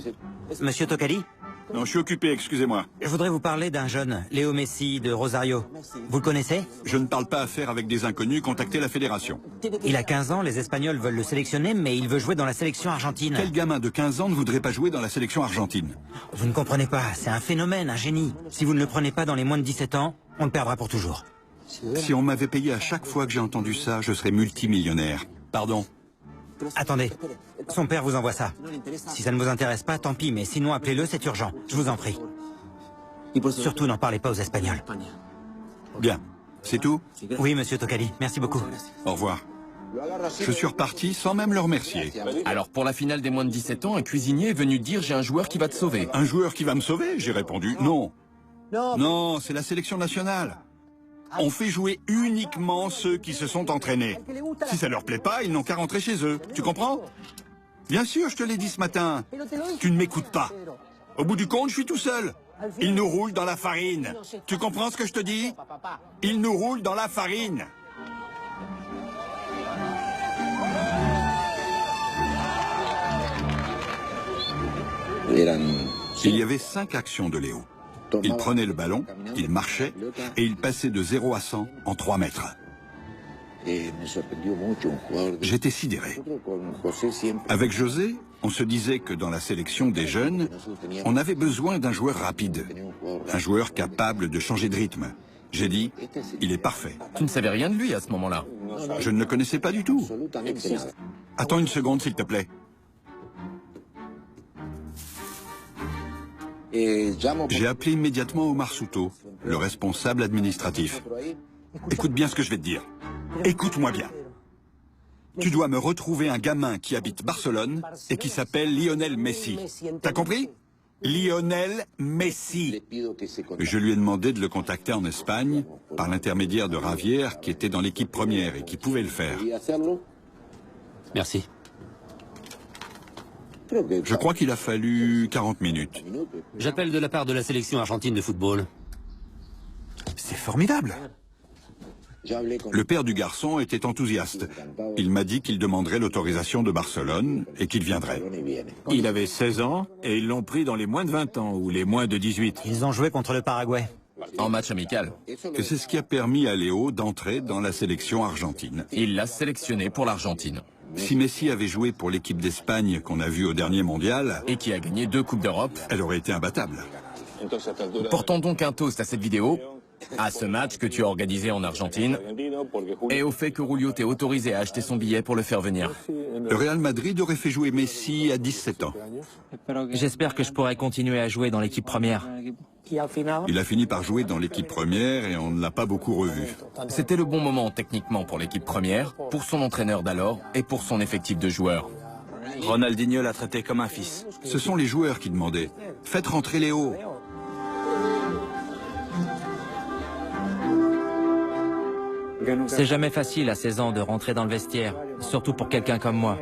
Monsieur Tocali? Non, je suis occupé, excusez-moi. Je voudrais vous parler d'un jeune, Léo Messi, de Rosario. Vous le connaissez? Je ne parle pas affaire avec des inconnus, contactez la fédération. Il a 15 ans, les Espagnols veulent le sélectionner, mais il veut jouer dans la sélection argentine. Quel gamin de 15 ans ne voudrait pas jouer dans la sélection argentine? Vous ne comprenez pas, c'est un phénomène, un génie. Si vous ne le prenez pas dans les moins de 17 ans, on le perdra pour toujours. Si on m'avait payé à chaque fois que j'ai entendu ça, je serais multimillionnaire. Pardon. Attendez, son père vous envoie ça. Si ça ne vous intéresse pas, tant pis, mais sinon appelez-le, c'est urgent. Je vous en prie. Surtout n'en parlez pas aux Espagnols. Bien. C'est tout? Oui, monsieur Tocali, merci beaucoup. Au revoir. Je suis reparti sans même le remercier. Alors pour la finale des moins de 17 ans, un cuisinier est venu dire « j'ai un joueur qui va te sauver ». Un joueur qui va me sauver? J'ai répondu non. Non, c'est la sélection nationale. On fait jouer uniquement ceux qui se sont entraînés. Si ça leur plaît pas, ils n'ont qu'à rentrer chez eux. Tu comprends? Bien sûr, je te l'ai dit ce matin. Tu ne m'écoutes pas. Au bout du compte, je suis tout seul. Ils nous roulent dans la farine. Tu comprends ce que je te dis? Ils nous roulent dans la farine. Il y avait 5 actions de Léo. Il prenait le ballon, il marchait, et il passait de 0 à 100 en 3 mètres. J'étais sidéré. Avec José, on se disait que dans la sélection des jeunes, on avait besoin d'un joueur rapide, un joueur capable de changer de rythme. J'ai dit, il est parfait. Tu ne savais rien de lui à ce moment-là? Je ne le connaissais pas du tout. Attends une seconde, s'il te plaît. J'ai appelé immédiatement Omar Souto, le responsable administratif. Écoute bien ce que je vais te dire. Écoute-moi bien. Tu dois me retrouver un gamin qui habite Barcelone et qui s'appelle Lionel Messi. T'as compris? Lionel Messi. Je lui ai demandé de le contacter en Espagne par l'intermédiaire de Javier, qui était dans l'équipe première et qui pouvait le faire. Merci. Je crois qu'il a fallu 40 minutes. J'appelle de la part de la sélection argentine de football. C'est formidable. Le père du garçon était enthousiaste. Il m'a dit qu'il demanderait l'autorisation de Barcelone et qu'il viendrait. Il avait 16 ans et ils l'ont pris dans les moins de 20 ans ou les moins de 18. Ils ont joué contre le Paraguay. En match amical. Et c'est ce qui a permis à Léo d'entrer dans la sélection argentine. Il l'a sélectionné pour l'Argentine. Si Messi avait joué pour l'équipe d'Espagne qu'on a vue au dernier mondial... Et qui a gagné 2 Coupes d'Europe... Elle aurait été imbattable. Portons donc un toast à cette vidéo, à ce match que tu as organisé en Argentine, et au fait que Julio t'ait autorisé à acheter son billet pour le faire venir. Le Real Madrid aurait fait jouer Messi à 17 ans. J'espère que je pourrai continuer à jouer dans l'équipe première. Il a fini par jouer dans l'équipe première et on ne l'a pas beaucoup revu. C'était le bon moment techniquement pour l'équipe première, pour son entraîneur d'alors et pour son effectif de joueurs. Ronaldinho l'a traité comme un fils. Ce sont les joueurs qui demandaient « Faites rentrer Léo ». C'est jamais facile à 16 ans de rentrer dans le vestiaire, surtout pour quelqu'un comme moi.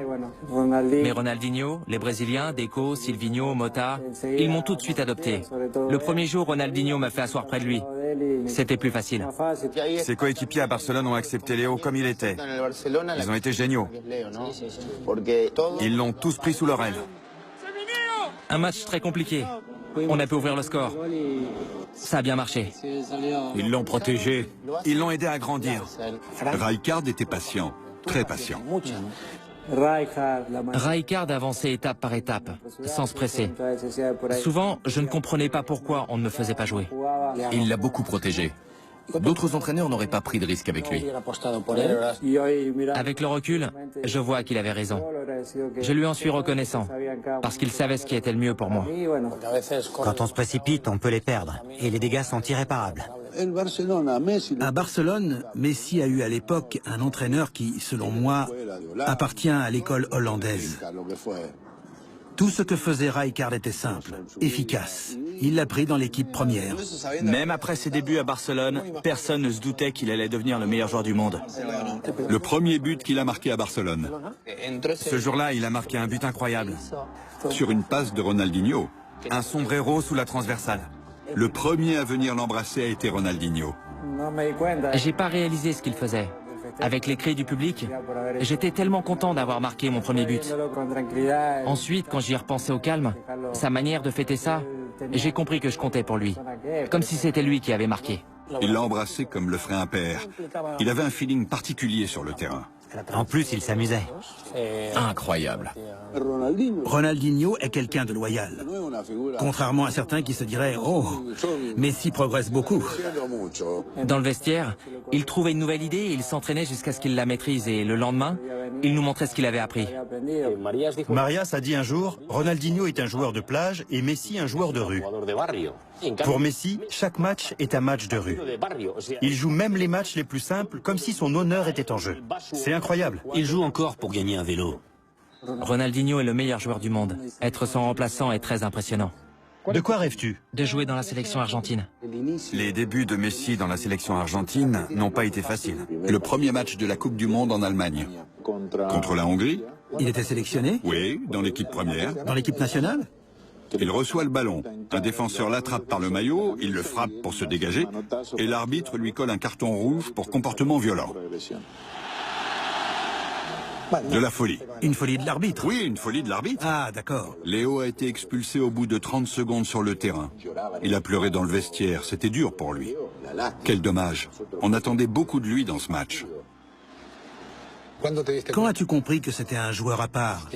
Mais Ronaldinho, les Brésiliens, Deco, Silvinho, Mota, ils m'ont tout de suite adopté. Le premier jour, Ronaldinho m'a fait asseoir près de lui. C'était plus facile. Ses coéquipiers à Barcelone ont accepté Léo comme il était. Ils ont été géniaux. Ils l'ont tous pris sous leur aile. Un match très compliqué. On a pu ouvrir le score. Ça a bien marché. Ils l'ont protégé. Ils l'ont aidé à grandir. Rijkaard était patient, très patient. Rijkaard avançait étape par étape, sans se presser. Souvent, je ne comprenais pas pourquoi on ne me faisait pas jouer. Il l'a beaucoup protégé. D'autres entraîneurs n'auraient pas pris de risque avec lui. Avec le recul, je vois qu'il avait raison. Je lui en suis reconnaissant, parce qu'il savait ce qui était le mieux pour moi. Quand on se précipite, on peut les perdre, et les dégâts sont irréparables. À Barcelone, Messi a eu à l'époque un entraîneur qui, selon moi, appartient à l'école hollandaise. Tout ce que faisait Rijkaard était simple, efficace. Il l'a pris dans l'équipe première. Même après ses débuts à Barcelone, personne ne se doutait qu'il allait devenir le meilleur joueur du monde. Le premier but qu'il a marqué à Barcelone. Ce jour-là, il a marqué un but incroyable. Sur une passe de Ronaldinho. Un sombrero sous la transversale. Le premier à venir l'embrasser a été Ronaldinho. J'ai pas réalisé ce qu'il faisait. Avec les cris du public, j'étais tellement content d'avoir marqué mon premier but. Ensuite, quand j'y ai repensé au calme, sa manière de fêter ça, J'ai compris que je comptais pour lui. Comme si c'était lui qui avait marqué. Il l'a embrassé comme le ferait un père. Il avait un feeling particulier sur le terrain. En plus, il s'amusait. Incroyable. Ronaldinho est quelqu'un de loyal. Contrairement à certains qui se diraient « Oh, Messi progresse beaucoup ». Dans le vestiaire, il trouvait une nouvelle idée et il s'entraînait jusqu'à ce qu'il la maîtrise. Et le lendemain, il nous montrait ce qu'il avait appris. Marias a dit un jour, Ronaldinho est un joueur de plage et Messi un joueur de rue. Pour Messi, chaque match est un match de rue. Il joue même les matchs les plus simples comme si son honneur était en jeu. C'est incroyable. Il joue encore pour gagner un vélo. Ronaldinho est le meilleur joueur du monde. Être son remplaçant est très impressionnant. De quoi rêves-tu? De jouer dans la sélection argentine. Les débuts de Messi dans la sélection argentine n'ont pas été faciles. Le premier match de la Coupe du Monde en Allemagne. Contre la Hongrie. Il était sélectionné? Oui, dans l'équipe première. Dans l'équipe nationale? Il reçoit le ballon. Un défenseur l'attrape par le maillot, il le frappe pour se dégager, et l'arbitre lui colle un carton rouge pour comportement violent. De la folie. Une folie de l'arbitre? Oui, une folie de l'arbitre. Ah, d'accord. Léo a été expulsé au bout de 30 secondes sur le terrain. Il a pleuré dans le vestiaire, c'était dur pour lui. Quel dommage. On attendait beaucoup de lui dans ce match. Quand as-tu compris que c'était un joueur à part?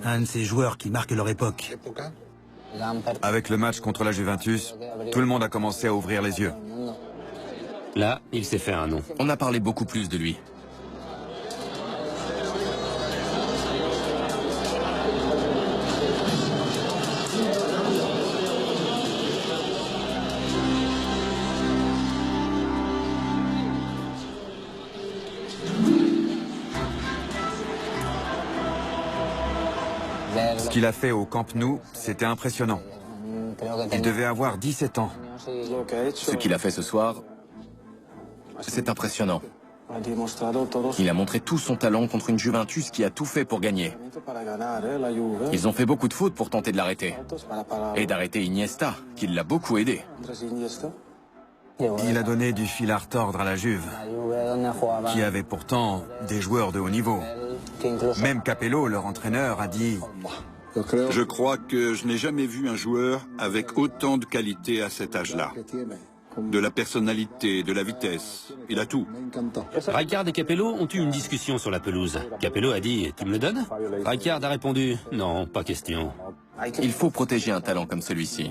Un de ces joueurs qui marquent leur époque? Avec le match contre la Juventus, tout le monde a commencé à ouvrir les yeux. Là, il s'est fait un nom. On a parlé beaucoup plus de lui. Ce qu'il a fait au Camp Nou, c'était impressionnant. Il devait avoir 17 ans. Ce qu'il a fait ce soir, c'est impressionnant. Il a montré tout son talent contre une Juventus qui a tout fait pour gagner. Ils ont fait beaucoup de fautes pour tenter de l'arrêter. Et d'arrêter Iniesta, qui l'a beaucoup aidé. Il a donné du fil à retordre à la Juve, qui avait pourtant des joueurs de haut niveau. Même Capello, leur entraîneur, a dit... Je crois que je n'ai jamais vu un joueur avec autant de qualité à cet âge-là. De la personnalité, de la vitesse, il a tout. Rijkaard et Capello ont eu une discussion sur la pelouse. Capello a dit « Tu me le donnes ?» Rijkaard a répondu « Non, pas question. » Il faut protéger un talent comme celui-ci.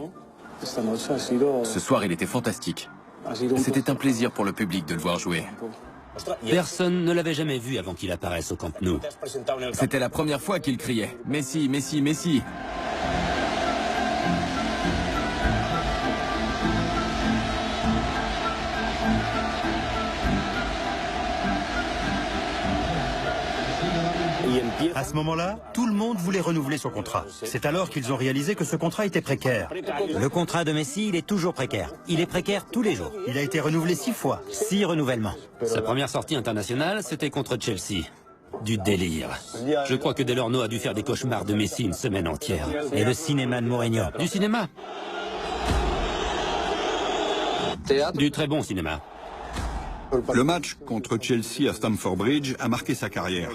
Ce soir, il était fantastique. C'était un plaisir pour le public de le voir jouer. Personne ne l'avait jamais vu avant qu'il apparaisse au Camp Nou. C'était la première fois qu'il criait « Messi, Messi, Messi !» À ce moment-là, tout le monde voulait renouveler son contrat. C'est alors qu'ils ont réalisé que ce contrat était précaire. Le contrat de Messi, il est toujours précaire. Il est précaire tous les jours. Il a été renouvelé 6 fois. 6 renouvellements. Sa première sortie internationale, c'était contre Chelsea. Du délire. Je crois que Delorno a dû faire des cauchemars de Messi une semaine entière. Et le cinéma de Mourinho. Du cinéma. Du très bon cinéma. Le match contre Chelsea à Stamford Bridge a marqué sa carrière.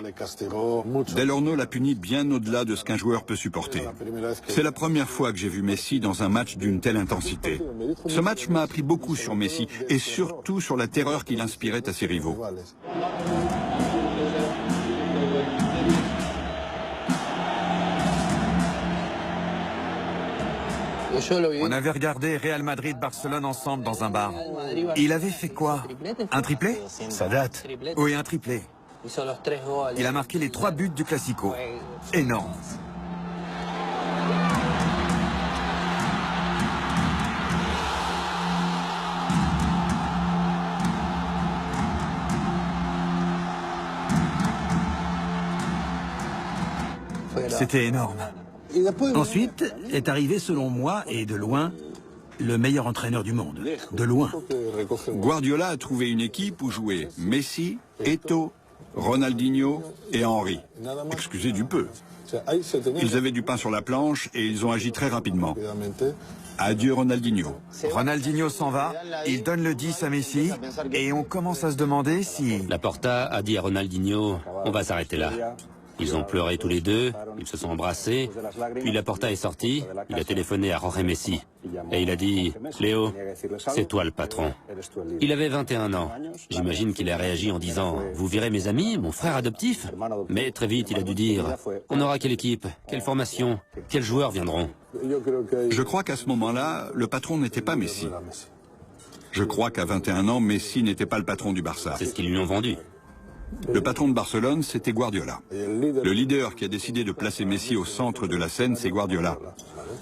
Delorno l'a puni bien au-delà de ce qu'un joueur peut supporter. C'est la première fois que j'ai vu Messi dans un match d'une telle intensité. Ce match m'a appris beaucoup sur Messi et surtout sur la terreur qu'il inspirait à ses rivaux. On avait regardé Real Madrid-Barcelone ensemble dans un bar. Il avait fait quoi? Un triplé? Ça date. Oui, un triplé. Il a marqué les 3 buts du Classico. Énorme. C'était énorme. Ensuite est arrivé, selon moi, et de loin, le meilleur entraîneur du monde. De loin. Guardiola a trouvé une équipe où jouaient Messi, Eto'o, Ronaldinho et Henry. Excusez du peu. Ils avaient du pain sur la planche et ils ont agi très rapidement. Adieu Ronaldinho. Ronaldinho s'en va, il donne le 10 à Messi et on commence à se demander si... Laporta a dit à Ronaldinho « On va s'arrêter là ». Ils ont pleuré tous les deux, ils se sont embrassés, puis Laporta est sorti, il a téléphoné à Jorge Messi, et il a dit « Léo, c'est toi le patron ». Il avait 21 ans. J'imagine qu'il a réagi en disant « Vous virez mes amis, mon frère adoptif ?» Mais très vite, il a dû dire « On aura quelle équipe, quelle formation, quels joueurs viendront ?» Je crois qu'à ce moment-là, le patron n'était pas Messi. Je crois qu'à 21 ans, Messi n'était pas le patron du Barça. C'est ce qu'ils lui ont vendu. Le patron de Barcelone, c'était Guardiola. Le leader qui a décidé de placer Messi au centre de la scène, c'est Guardiola.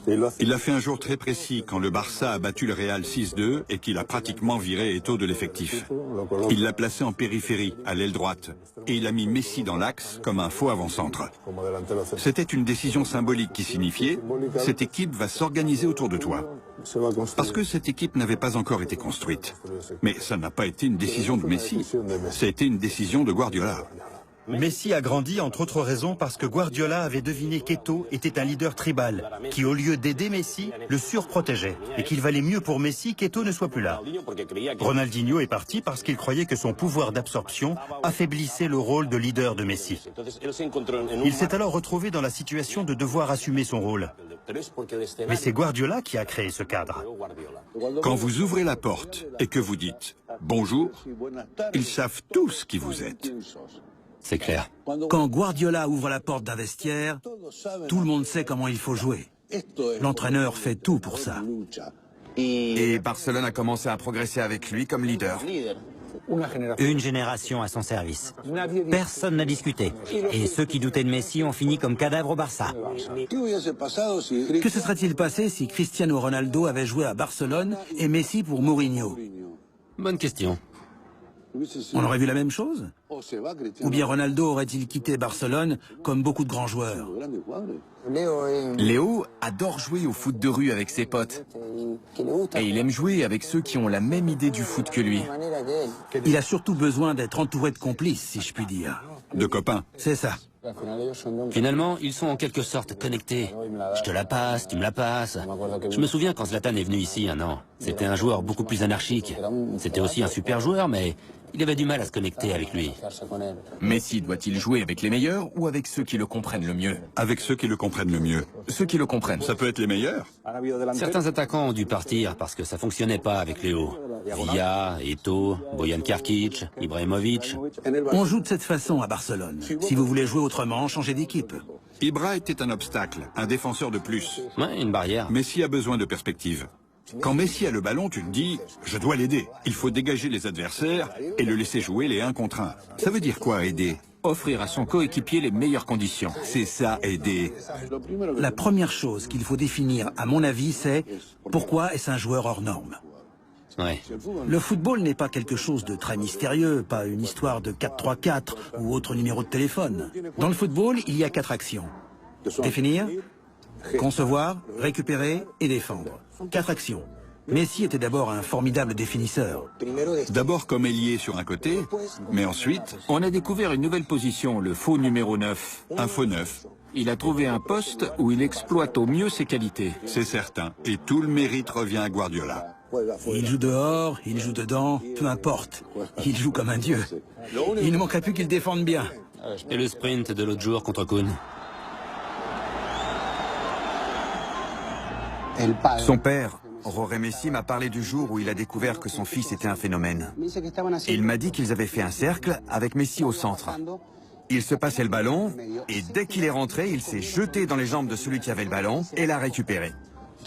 Il l'a fait un jour très précis, quand le Barça a battu le Real 6-2 et qu'il a pratiquement viré Eto'o de l'effectif. Il l'a placé en périphérie, à l'aile droite, et il a mis Messi dans l'axe comme un faux avant-centre. C'était une décision symbolique qui signifiait « Cette équipe va s'organiser autour de toi ». Parce que cette équipe n'avait pas encore été construite. Mais ça n'a pas été une décision de Messi, ça a été une décision de Guardiola. Messi a grandi, entre autres raisons, parce que Guardiola avait deviné qu'Eto'o était un leader tribal, qui au lieu d'aider Messi, le surprotégeait, et qu'il valait mieux pour Messi qu'Eto'o ne soit plus là. Ronaldinho est parti parce qu'il croyait que son pouvoir d'absorption affaiblissait le rôle de leader de Messi. Il s'est alors retrouvé dans la situation de devoir assumer son rôle. Mais c'est Guardiola qui a créé ce cadre. Quand vous ouvrez la porte et que vous dites « Bonjour », ils savent tous qui vous êtes. C'est clair. Quand Guardiola ouvre la porte d'un vestiaire, tout le monde sait comment il faut jouer. L'entraîneur fait tout pour ça. Et Barcelone a commencé à progresser avec lui comme leader. Une génération à son service. Personne n'a discuté. Et ceux qui doutaient de Messi ont fini comme cadavres au Barça. Que se serait-il passé si Cristiano Ronaldo avait joué à Barcelone et Messi pour Mourinho? Bonne question. On aurait vu la même chose? Ou bien Ronaldo aurait-il quitté Barcelone comme beaucoup de grands joueurs? Léo adore jouer au foot de rue avec ses potes. Et il aime jouer avec ceux qui ont la même idée du foot que lui. Il a surtout besoin d'être entouré de complices, si je puis dire. De copains. C'est ça. Finalement, ils sont en quelque sorte connectés. Je te la passe, tu me la passes. Je me souviens quand Zlatan est venu ici un an. C'était un joueur beaucoup plus anarchique. C'était aussi un super joueur, mais il avait du mal à se connecter avec lui. Messi doit-il jouer avec les meilleurs ou avec ceux qui le comprennent le mieux? Avec ceux qui le comprennent le mieux. Ceux qui le comprennent. Ça peut être les meilleurs. Certains attaquants ont dû partir parce que ça fonctionnait pas avec Léo. Villa, Eto'o, Bojan Krkić, Ibrahimovic. On joue de cette façon à Barcelone. Si vous voulez jouer autrement, changez d'équipe. Ibra était un obstacle, un défenseur de plus. Ouais, une barrière. Messi a besoin de perspective. Quand Messi a le ballon, tu te dis « je dois l'aider ». Il faut dégager les adversaires et le laisser jouer les 1 contre 1. Ça veut dire quoi, aider? Offrir à son coéquipier les meilleures conditions. C'est ça, aider. La première chose qu'il faut définir, à mon avis, c'est pourquoi est-ce un joueur hors norme? Ouais. Le football n'est pas quelque chose de très mystérieux, pas une histoire de 4-3-4 ou autre numéro de téléphone. Dans le football, il y a 4 actions. Définir, concevoir, récupérer et défendre. 4 actions. Messi était d'abord un formidable définisseur. D'abord comme ailier sur un côté, mais ensuite... On a découvert une nouvelle position, le faux numéro 9. Un faux 9. Il a trouvé un poste où il exploite au mieux ses qualités. C'est certain. Et tout le mérite revient à Guardiola. Il joue dehors, il joue dedans, peu importe. Il joue comme un dieu. Il ne manquerait plus qu'il défende bien. Et le sprint de l'autre jour contre Kuhn. Son père, Jorge Messi, m'a parlé du jour où il a découvert que son fils était un phénomène. Il m'a dit qu'ils avaient fait un cercle avec Messi au centre. Il se passait le ballon et dès qu'il est rentré, il s'est jeté dans les jambes de celui qui avait le ballon et l'a récupéré.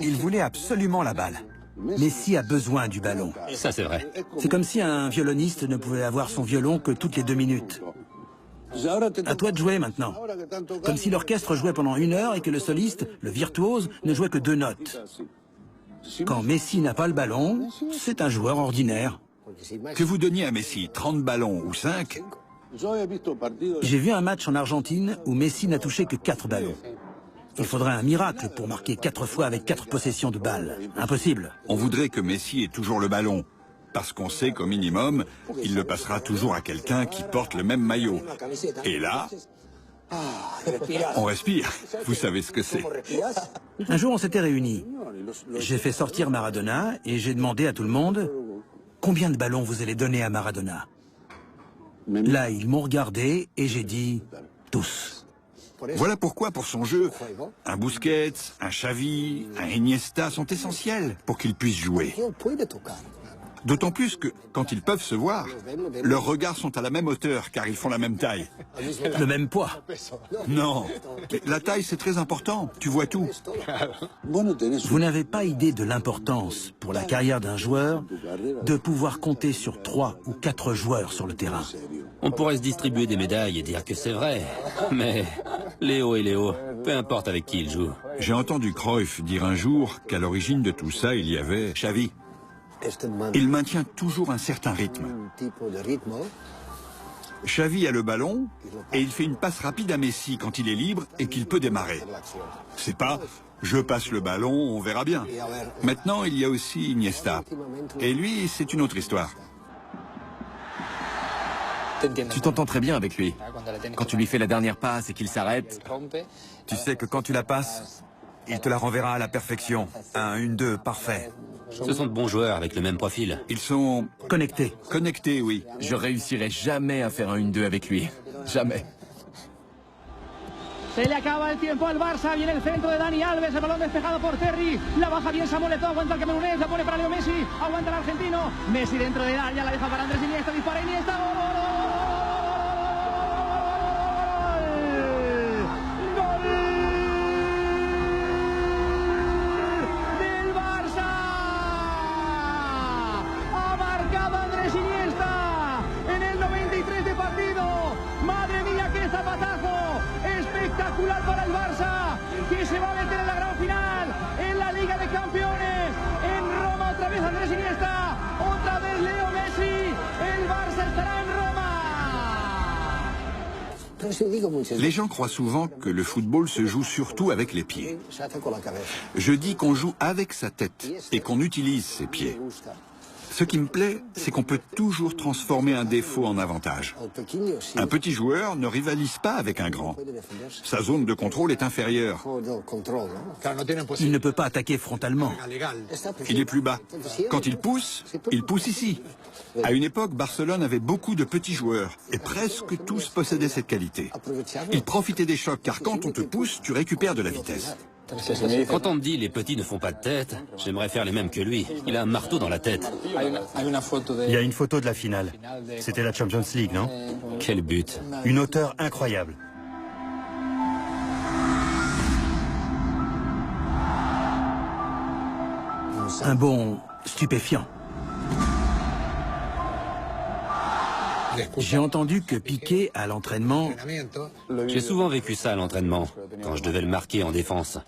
Il voulait absolument la balle. Messi a besoin du ballon. Ça, c'est vrai. C'est comme si un violoniste ne pouvait avoir son violon que toutes les 2 minutes. À toi de jouer maintenant. Comme si l'orchestre jouait pendant 1 heure et que le soliste, le virtuose, ne jouait que 2 notes. Quand Messi n'a pas le ballon, c'est un joueur ordinaire. Que vous donniez à Messi 30 ballons ou 5... J'ai vu un match en Argentine où Messi n'a touché que 4 ballons. Il faudrait un miracle pour marquer 4 fois avec 4 possessions de balles. Impossible. On voudrait que Messi ait toujours le ballon. Parce qu'on sait qu'au minimum, il le passera toujours à quelqu'un qui porte le même maillot. Et là, on respire. Vous savez ce que c'est. Un jour, on s'était réunis. J'ai fait sortir Maradona et j'ai demandé à tout le monde « Combien de ballons vous allez donner à Maradona ?» Là, ils m'ont regardé et j'ai dit « Tous ». Voilà pourquoi, pour son jeu, un Busquets, un Xavi, un Iniesta sont essentiels pour qu'il puisse jouer. D'autant plus que, quand ils peuvent se voir, leurs regards sont à la même hauteur, car ils font la même taille. Le même poids. Non, la taille c'est très important, tu vois tout. Vous n'avez pas idée de l'importance, pour la carrière d'un joueur, de pouvoir compter sur 3 ou 4 joueurs sur le terrain. On pourrait se distribuer des médailles et dire que c'est vrai, mais Léo est Léo, peu importe avec qui il joue. J'ai entendu Cruyff dire un jour qu'à l'origine de tout ça, il y avait Xavi. Il maintient toujours un certain rythme. Xavi a le ballon et il fait une passe rapide à Messi quand il est libre et qu'il peut démarrer. C'est pas « je passe le ballon, on verra bien ». Maintenant, il y a aussi Iniesta. Et lui, c'est une autre histoire. Tu t'entends très bien avec lui. Quand tu lui fais la dernière passe et qu'il s'arrête... Tu sais que quand tu la passes, il te la renverra à la perfection. Un 1-2 parfait. Ce sont de bons joueurs avec le même profil. Ils sont... Connectés. Connectés, oui. Je réussirai jamais à faire un 1-2 avec lui. Jamais. Se le acaba el tiempo al Barça, viene el centro de Dani Alves, el balón despejado por Terry, la baja bien Samuel Eto'o, aguanta el camerunés, la pone para Leo Messi, aguanta el argentino, Messi dentro del área, la deja para Andrés Iniesta, dispara Iniesta, ¡gol! Para el Barça, que se va a meter en la gran final, en la Liga de Campeones, en Roma otra vez Andrés Iniesta, otra vez Leo Messi, el Barça estará en Roma. Les gens croient souvent que le football se joue surtout avec les pieds. Je dis qu'on joue avec sa tête et qu'on utilise ses pieds. Ce qui me plaît, c'est qu'on peut toujours transformer un défaut en avantage. Un petit joueur ne rivalise pas avec un grand. Sa zone de contrôle est inférieure. Il ne peut pas attaquer frontalement. Il est plus bas. Quand il pousse ici. À une époque, Barcelone avait beaucoup de petits joueurs, et presque tous possédaient cette qualité. Ils profitaient des chocs, car quand on te pousse, tu récupères de la vitesse. Quand on me dit les petits ne font pas de tête, j'aimerais faire les mêmes que lui. Il a un marteau dans la tête. Il y a une photo de la finale. C'était la Champions League, non? Quel but. Une hauteur incroyable. Un bon stupéfiant. J'ai entendu que Piqué, à l'entraînement... J'ai souvent vécu ça à l'entraînement, quand je devais le marquer en défense.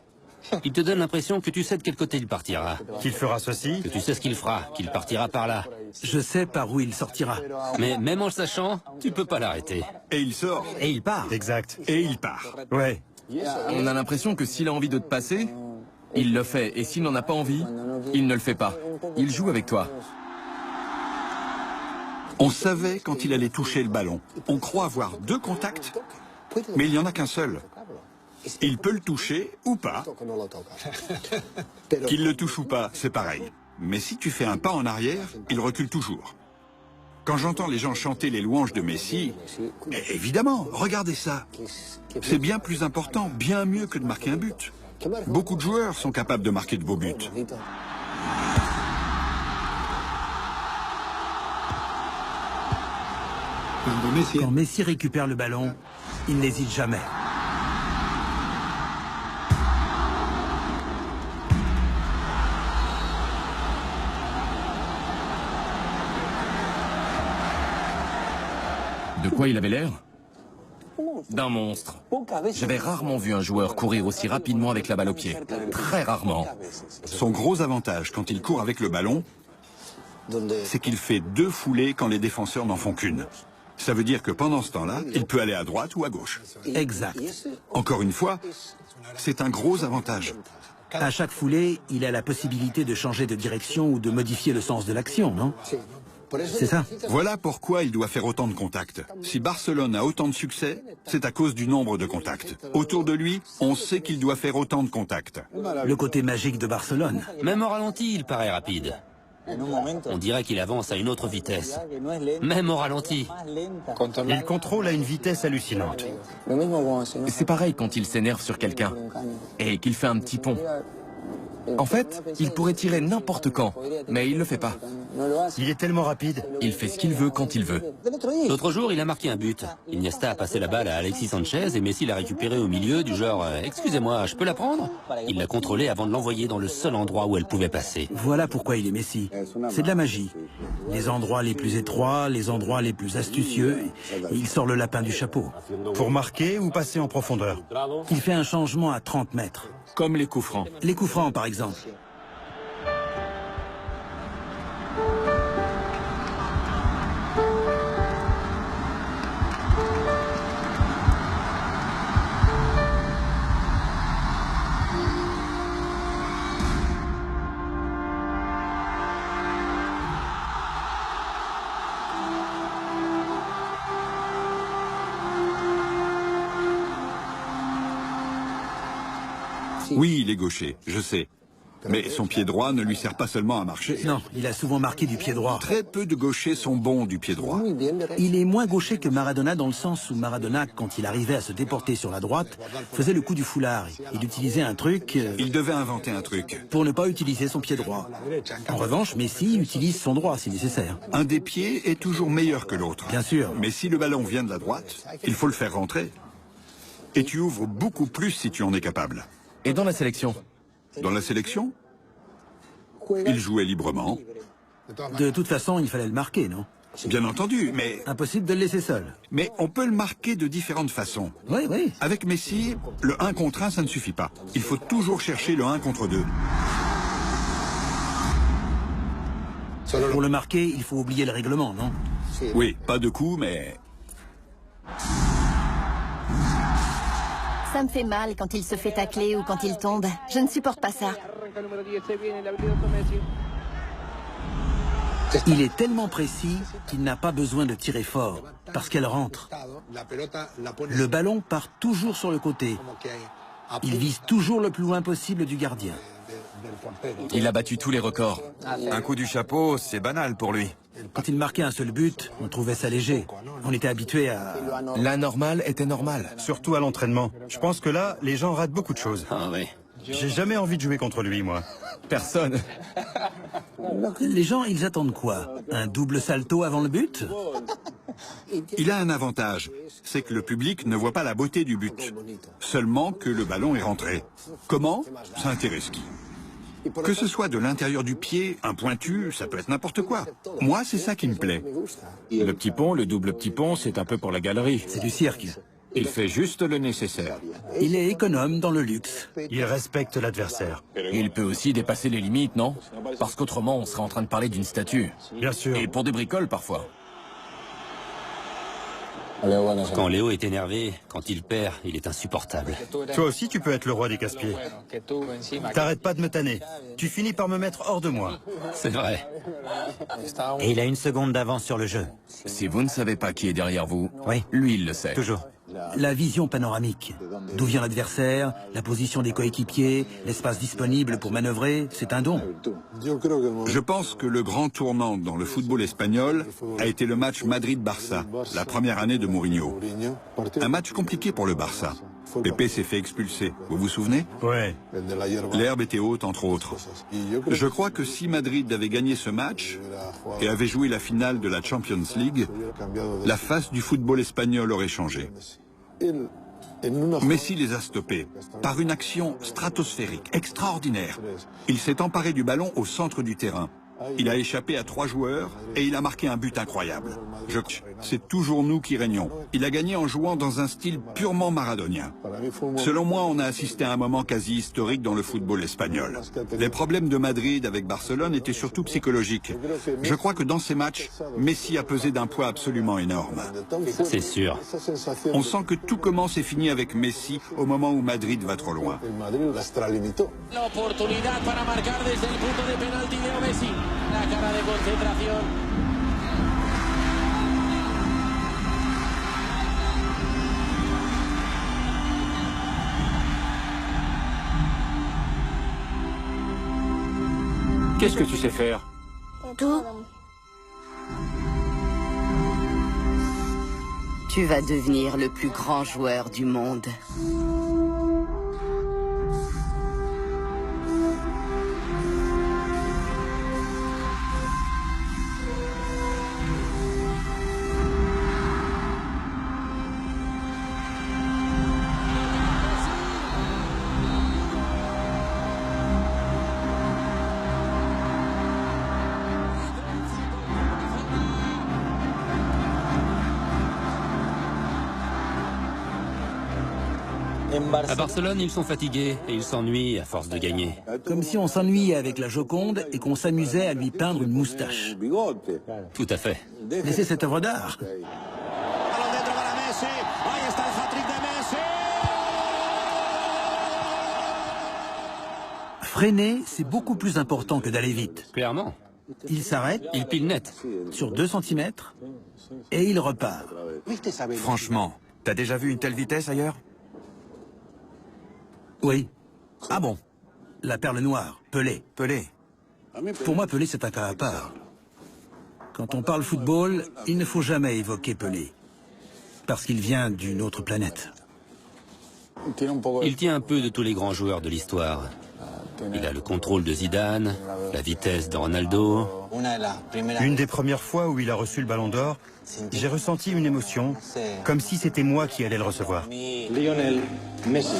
Il te donne l'impression que tu sais de quel côté il partira. Qu'il fera ceci. Que tu sais ce qu'il fera, qu'il partira par là. Je sais par où il sortira. Mais même en le sachant, tu peux pas l'arrêter. Et il sort. Et il part. Exact. Et il part. Ouais. On a l'impression que s'il a envie de te passer, il le fait. Et s'il n'en a pas envie, il ne le fait pas. Il joue avec toi. On savait quand il allait toucher le ballon. On croit avoir 2 contacts, mais il n'y en a qu'un seul. Il peut le toucher ou pas. Qu'il le touche ou pas, c'est pareil. Mais si tu fais un pas en arrière, il recule toujours. Quand j'entends les gens chanter les louanges de Messi, évidemment, regardez ça. C'est bien plus important, bien mieux que de marquer un but. Beaucoup de joueurs sont capables de marquer de beaux buts. Quand Messi récupère le ballon, il n'hésite jamais. De quoi il avait l'air? D'un monstre. J'avais rarement vu un joueur courir aussi rapidement avec la balle au pied. Très rarement. Son gros avantage quand il court avec le ballon, c'est qu'il fait 2 foulées quand les défenseurs n'en font qu'une. Ça veut dire que pendant ce temps-là, il peut aller à droite ou à gauche. Exact. Encore une fois, c'est un gros avantage. À chaque foulée, il a la possibilité de changer de direction ou de modifier le sens de l'action, non? C'est ça. Voilà pourquoi il doit faire autant de contacts. Si Barcelone a autant de succès, c'est à cause du nombre de contacts. Autour de lui, on sait qu'il doit faire autant de contacts. Le côté magique de Barcelone. Même au ralenti, il paraît rapide. On dirait qu'il avance à une autre vitesse, même au ralenti. Il contrôle à une vitesse hallucinante. C'est pareil quand il s'énerve sur quelqu'un et qu'il fait un petit pont. En fait, il pourrait tirer n'importe quand, mais il le fait pas. Il est tellement rapide. Il fait ce qu'il veut quand il veut. L'autre jour, il a marqué un but. Iniesta a passé la balle à Alexis Sanchez et Messi l'a récupérée au milieu du genre « Excusez-moi, je peux la prendre ?» Il l'a contrôlée avant de l'envoyer dans le seul endroit où elle pouvait passer. Voilà pourquoi il est Messi. C'est de la magie. Les endroits les plus étroits, les endroits les plus astucieux, il sort le lapin du chapeau. Pour marquer ou passer en profondeur. Il fait un changement à 30 mètres. Comme les coups francs. Les coups francs, par exemple. Oui, il est gaucher, je sais. Mais son pied droit ne lui sert pas seulement à marcher. Non, il a souvent marqué du pied droit. Très peu de gauchers sont bons du pied droit. Il est moins gaucher que Maradona dans le sens où Maradona, quand il arrivait à se déporter sur la droite, faisait le coup du foulard. Il utilisait un truc... Il devait inventer un truc. Pour ne pas utiliser son pied droit. En revanche, Messi utilise son droit si nécessaire. Un des pieds est toujours meilleur que l'autre. Bien sûr. Mais si le ballon vient de la droite, il faut le faire rentrer. Et tu ouvres beaucoup plus si tu en es capable. Et dans la sélection? Dans la sélection, il jouait librement. De toute façon, il fallait le marquer, non? Bien entendu, mais... Impossible de le laisser seul. Mais on peut le marquer de différentes façons. Oui, oui. Avec Messi, le 1 contre 1, ça ne suffit pas. Il faut toujours chercher le 1 contre 2. Pour le marquer, il faut oublier le règlement, non? Oui, pas de coup, mais... Ça me fait mal quand il se fait tacler ou quand il tombe. Je ne supporte pas ça. Il est tellement précis qu'il n'a pas besoin de tirer fort, parce qu'elle rentre. Le ballon part toujours sur le côté. Il vise toujours le plus loin possible du gardien. Il a battu tous les records. Un coup du chapeau, c'est banal pour lui. Quand il marquait un seul but, on trouvait ça léger. On était habitué à... La normale était normale. Surtout à l'entraînement. Je pense que là, les gens ratent beaucoup de choses. Ah oui. J'ai jamais envie de jouer contre lui, moi. Personne. Les gens, ils attendent quoi? Un double salto avant le but? Il a un avantage, c'est que le public ne voit pas la beauté du but, seulement que le ballon est rentré. Comment? Ça intéresse qui? Que ce soit de l'intérieur du pied, un pointu, ça peut être n'importe quoi. Moi, c'est ça qui me plaît. Le petit pont, le double petit pont, c'est un peu pour la galerie. C'est du cirque. Il fait juste le nécessaire. Il est économe dans le luxe. Il respecte l'adversaire. Il peut aussi dépasser les limites, non? Parce qu'autrement, on serait en train de parler d'une statue. Bien sûr. Et pour des bricoles, parfois. Quand Léo est énervé, quand il perd, il est insupportable. Toi aussi, tu peux être le roi des casse-pieds. T'arrêtes pas de me tanner. Tu finis par me mettre hors de moi. C'est vrai. Et il a une seconde d'avance sur le jeu. Si vous ne savez pas qui est derrière vous, Oui. Lui, il le sait. Toujours. La vision panoramique. D'où vient l'adversaire, la position des coéquipiers, l'espace disponible pour manœuvrer, c'est un don. Je pense que le grand tournant dans le football espagnol a été le match Madrid-Barça, la première année de Mourinho. Un match compliqué pour le Barça. Pepe s'est fait expulser, vous vous souvenez? Ouais. L'herbe était haute, entre autres. Je crois que si Madrid avait gagné ce match et avait joué la finale de la Champions League, la face du football espagnol aurait changé. Messi les a stoppés par une action stratosphérique, extraordinaire. Il s'est emparé du ballon au centre du terrain. Il a échappé à 3 joueurs et il a marqué un but incroyable. C'est toujours nous qui régnons. Il a gagné en jouant dans un style purement maradonien. Selon moi, on a assisté à un moment quasi historique dans le football espagnol. Les problèmes de Madrid avec Barcelone étaient surtout psychologiques. Je crois que dans ces matchs, Messi a pesé d'un poids absolument énorme. C'est sûr. On sent que tout commence et finit avec Messi au moment où Madrid va trop loin. L'oportunidad para marcar desde el punto de penalti Leo Messi. La cara de concentración. Qu'est-ce que tu sais faire? Tout. Tu vas devenir le plus grand joueur du monde. À Barcelone, ils sont fatigués et ils s'ennuient à force de gagner. Comme si on s'ennuyait avec la Joconde et qu'on s'amusait à lui peindre une moustache. Tout à fait. Mais c'est cette œuvre d'art. Freiner, c'est beaucoup plus important que d'aller vite. Clairement. Il s'arrête. Il pile net. Sur 2 cm. Et il repart. Franchement, t'as déjà vu une telle vitesse ailleurs? Oui. Ah bon? La perle noire, Pelé. Pelé. Pour moi, Pelé, c'est un cas à part. Quand on parle football, il ne faut jamais évoquer Pelé. Parce qu'il vient d'une autre planète. Il tient un peu de tous les grands joueurs de l'histoire. Il a le contrôle de Zidane, la vitesse de Ronaldo. Une des premières fois où il a reçu le Ballon d'Or, j'ai ressenti une émotion, comme si c'était moi qui allais le recevoir. Lionel Messi.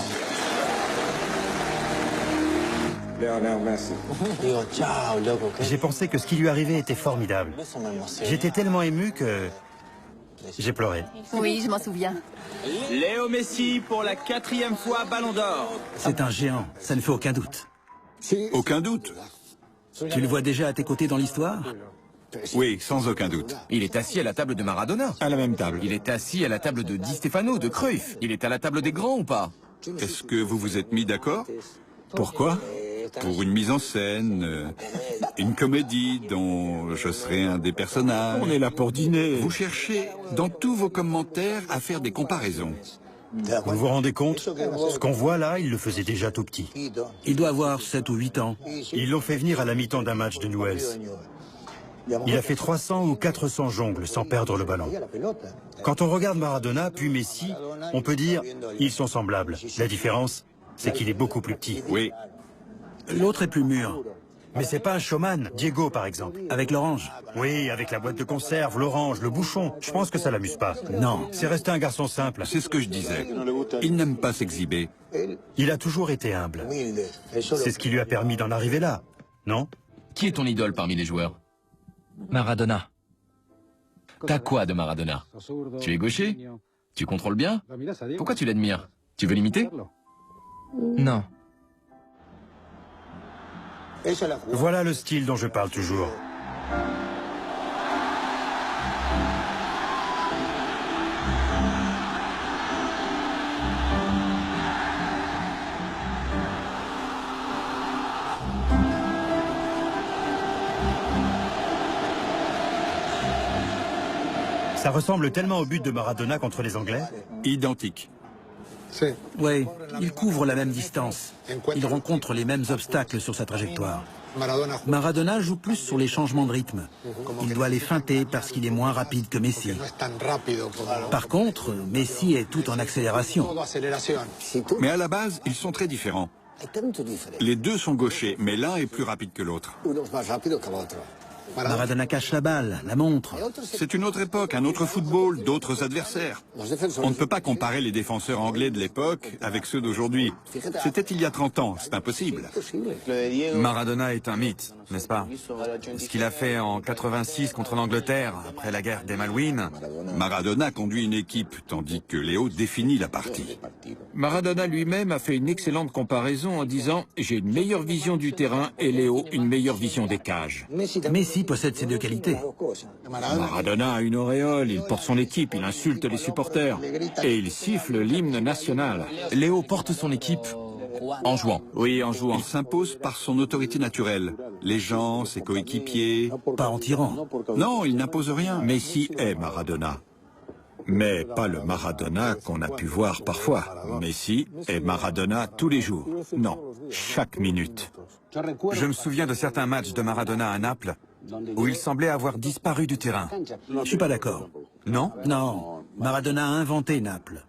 J'ai pensé que ce qui lui arrivait était formidable. J'étais tellement ému que j'ai pleuré. Oui, je m'en souviens. Léo Messi pour la 4e fois Ballon d'Or. C'est un géant, ça ne fait aucun doute. Aucun doute. Tu le vois déjà à tes côtés dans l'histoire? Oui, sans aucun doute. Il est assis à la table de Maradona. À la même table. Il est assis à la table de Di Stefano, de Cruyff. Il est à la table des grands ou pas? Est-ce que vous vous êtes mis d'accord? Pourquoi? Pour une mise en scène, une comédie dont je serai un des personnages. On est là pour dîner. Vous cherchez dans tous vos commentaires à faire des comparaisons. Vous vous rendez compte? Ce qu'on voit là, il le faisait déjà tout petit. Il doit avoir 7 ou 8 ans. Ils l'ont fait venir à la mi-temps d'un match de Newell's. Il a fait 300 ou 400 jongles sans perdre le ballon. Quand on regarde Maradona puis Messi, on peut dire ils sont semblables. La différence, c'est qu'il est beaucoup plus petit. Oui. L'autre est plus mûr. Mais c'est pas un showman, Diego par exemple. Avec l'orange? Oui, avec la boîte de conserve, l'orange, le bouchon. Je pense que ça l'amuse pas. Non. C'est resté un garçon simple. C'est ce que je disais. Il n'aime pas s'exhiber. Il a toujours été humble. C'est ce qui lui a permis d'en arriver là, non? Qui est ton idole parmi les joueurs? Maradona. T'as quoi de Maradona? Tu es gaucher? Tu contrôles bien? Pourquoi tu l'admires? Tu veux l'imiter? Non. Voilà le style dont je parle toujours. Ça ressemble tellement au but de Maradona contre les Anglais. Identique. Oui, il couvre la même distance. Il rencontre les mêmes obstacles sur sa trajectoire. Maradona joue plus sur les changements de rythme. Il doit les feinter parce qu'il est moins rapide que Messi. Par contre, Messi est tout en accélération. Mais à la base, ils sont très différents. Les deux sont gauchers, mais l'un est plus rapide que l'autre. Maradona cache la balle, la montre. C'est une autre époque, un autre football, d'autres adversaires. On ne peut pas comparer les défenseurs anglais de l'époque avec ceux d'aujourd'hui. C'était il y a 30 ans, c'est impossible. Maradona est un mythe, n'est-ce pas? Ce qu'il a fait en 86 contre l'Angleterre, après la guerre des Malouines. Maradona conduit une équipe, tandis que Léo définit la partie. Maradona lui-même a fait une excellente comparaison en disant « J'ai une meilleure vision du terrain et Léo une meilleure vision des cages ». Messi possède ces deux qualités. Maradona a une auréole, il porte son équipe, il insulte les supporters et il siffle l'hymne national. Léo porte son équipe en jouant. Oui, en jouant. Il s'impose par son autorité naturelle. Les gens, ses coéquipiers... Pas en tirant. Non, il n'impose rien. Messi est Maradona. Mais pas le Maradona qu'on a pu voir parfois. Messi est Maradona tous les jours. Non, chaque minute. Je me souviens de certains matchs de Maradona à Naples. où il semblait avoir disparu du terrain. Je suis pas d'accord. Non? Non, Maradona a inventé Naples.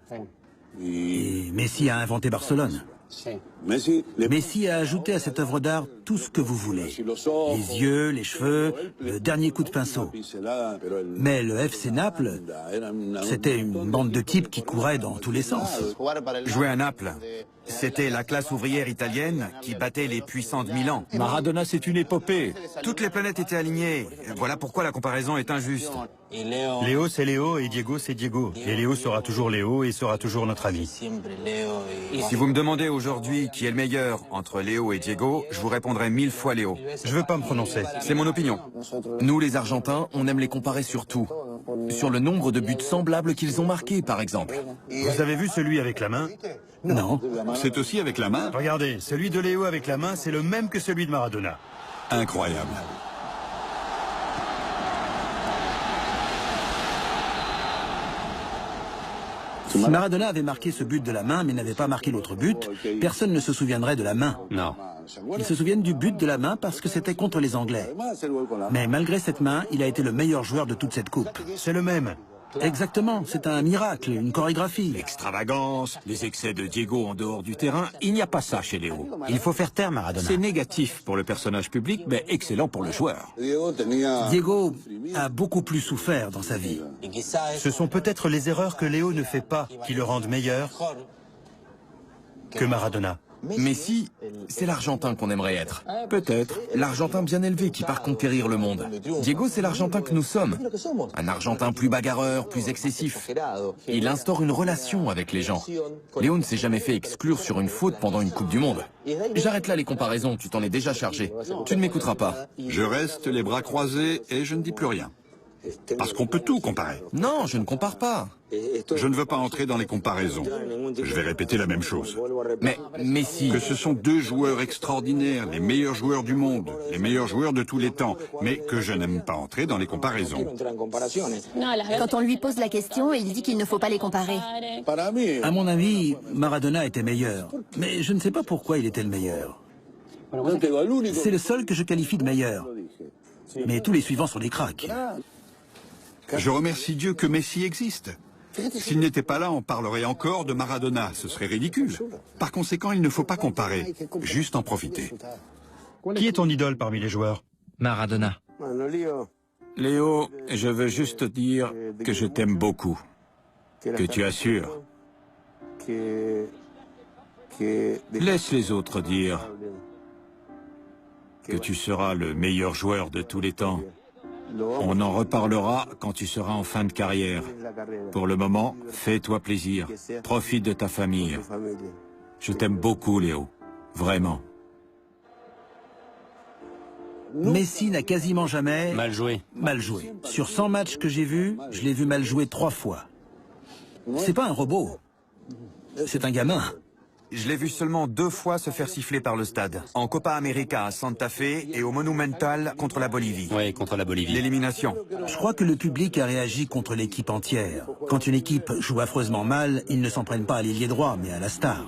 Et Messi a inventé Barcelone. Messi a ajouté à cette œuvre d'art tout ce que vous voulez. Les yeux, les cheveux, le dernier coup de pinceau. Mais le FC Naples, c'était une bande de types qui couraient dans tous les sens. Jouer à Naples, c'était la classe ouvrière italienne qui battait les puissants de Milan. Maradona, c'est une épopée. Toutes les planètes étaient alignées. Voilà pourquoi la comparaison est injuste. Léo, c'est Léo et Diego, c'est Diego. Et Léo sera toujours Léo et sera toujours notre ami. Si vous me demandez aujourd'hui qui est le meilleur entre Léo et Diego, je vous répondrai 1000 fois Léo. Je veux pas me prononcer. C'est mon opinion. Nous, les Argentins, on aime les comparer sur tout. Sur le nombre de buts semblables qu'ils ont marqués, par exemple. Vous avez vu celui avec la main? Non. C'est aussi avec la main? Regardez, celui de Léo avec la main, c'est le même que celui de Maradona. Incroyable. Si Maradona avait marqué ce but de la main mais n'avait pas marqué l'autre but, personne ne se souviendrait de la main. Non. Ils se souviennent du but de la main parce que c'était contre les Anglais. Mais malgré cette main, il a été le meilleur joueur de toute cette coupe. C'est le même. Exactement, c'est un miracle, une chorégraphie. L'extravagance, les excès de Diego en dehors du terrain, il n'y a pas ça chez Léo. Il faut faire taire Maradona. C'est négatif pour le personnage public, mais excellent pour le joueur. Diego a beaucoup plus souffert dans sa vie. Ce sont peut-être les erreurs que Léo ne fait pas qui le rendent meilleur que Maradona. Messi, c'est l'Argentin qu'on aimerait être. Peut-être. L'Argentin bien élevé qui part conquérir le monde. Diego, c'est l'Argentin que nous sommes. Un Argentin plus bagarreur, plus excessif. Il instaure une relation avec les gens. Léo ne s'est jamais fait exclure sur une faute pendant une Coupe du Monde. J'arrête là les comparaisons, tu t'en es déjà chargé. Tu ne m'écouteras pas. Je reste les bras croisés et je ne dis plus rien. Parce qu'on peut tout comparer. Non, je ne compare pas. Je ne veux pas entrer dans les comparaisons. Je vais répéter la même chose. Mais Messi... Que ce sont deux joueurs extraordinaires, les meilleurs joueurs du monde, les meilleurs joueurs de tous les temps, mais que je n'aime pas entrer dans les comparaisons. Quand on lui pose la question, il dit qu'il ne faut pas les comparer. À mon avis, Maradona était meilleur. Mais je ne sais pas pourquoi il était le meilleur. C'est le seul que je qualifie de meilleur. Mais tous les suivants sont des cracks. Je remercie Dieu que Messi existe. S'il n'était pas là, on parlerait encore de Maradona. Ce serait ridicule. Par conséquent, il ne faut pas comparer. Juste en profiter. Qui est ton idole parmi les joueurs? Maradona. Léo, je veux juste te dire que je t'aime beaucoup. Que tu assures. Laisse les autres dire que tu seras le meilleur joueur de tous les temps. On en reparlera quand tu seras en fin de carrière. Pour le moment, fais-toi plaisir. Profite de ta famille. Je t'aime beaucoup, Léo. Vraiment. Messi n'a quasiment jamais... Mal joué. Mal joué. Sur 100 matchs que j'ai vus, je l'ai vu mal jouer 3 fois. C'est pas un robot. C'est un gamin. Je l'ai vu seulement 2 fois se faire siffler par le stade. En Copa América à Santa Fe et au Monumental contre la Bolivie. Oui, contre la Bolivie. L'élimination. Je crois que le public a réagi contre l'équipe entière. Quand une équipe joue affreusement mal, ils ne s'en prennent pas à l'ailier droit, mais à la star.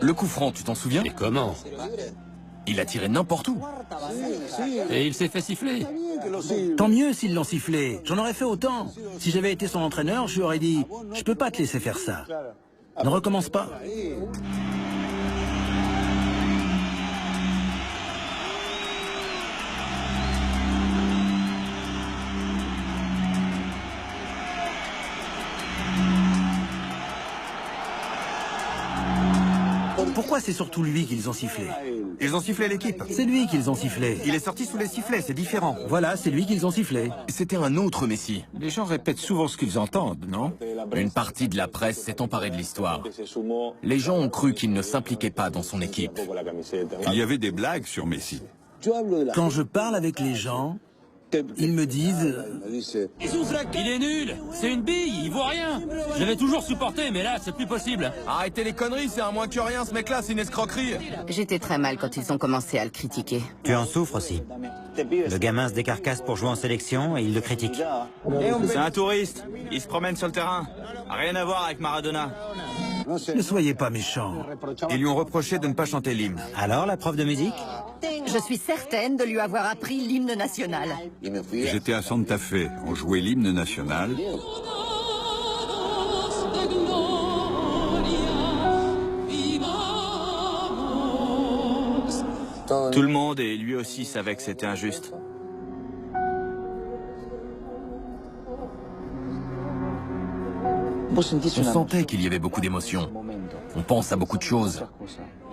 Le coup franc, tu t'en souviens? Et comment? Il a tiré n'importe où. Et il s'est fait siffler. Tant mieux s'ils l'ont sifflé. J'en aurais fait autant. Si j'avais été son entraîneur, je lui aurais dit « Je peux pas te laisser faire ça. Ne recommence pas. » Pourquoi c'est surtout lui qu'ils ont sifflé? Ils ont sifflé l'équipe. C'est lui qu'ils ont sifflé. Il est sorti sous les sifflets, c'est différent. Voilà, c'est lui qu'ils ont sifflé. C'était un autre Messi. Les gens répètent souvent ce qu'ils entendent, non? Une partie de la presse s'est emparée de l'histoire. Les gens ont cru qu'il ne s'impliquait pas dans son équipe. Il y avait des blagues sur Messi. Quand je parle avec les gens, ils me disent... Il est nul. C'est une bille, il vaut rien. Je l'ai toujours supporté, mais là, c'est plus possible. Arrêtez les conneries, c'est un moins que rien, ce mec-là, c'est une escroquerie. J'étais très mal quand ils ont commencé à le critiquer. Tu en souffres aussi. Le gamin se décarcasse pour jouer en sélection et il le critique. C'est un touriste. Il se promène sur le terrain. Rien à voir avec Maradona. Ne soyez pas méchants. Ils lui ont reproché de ne pas chanter l'hymne. Alors, la prof de musique? Je suis certaine de lui avoir appris l'hymne national. J'étais à Santa Fe, on jouait l'hymne national. Tout le monde et lui aussi savait que c'était injuste. On sentait qu'il y avait beaucoup d'émotions. On pense à beaucoup de choses.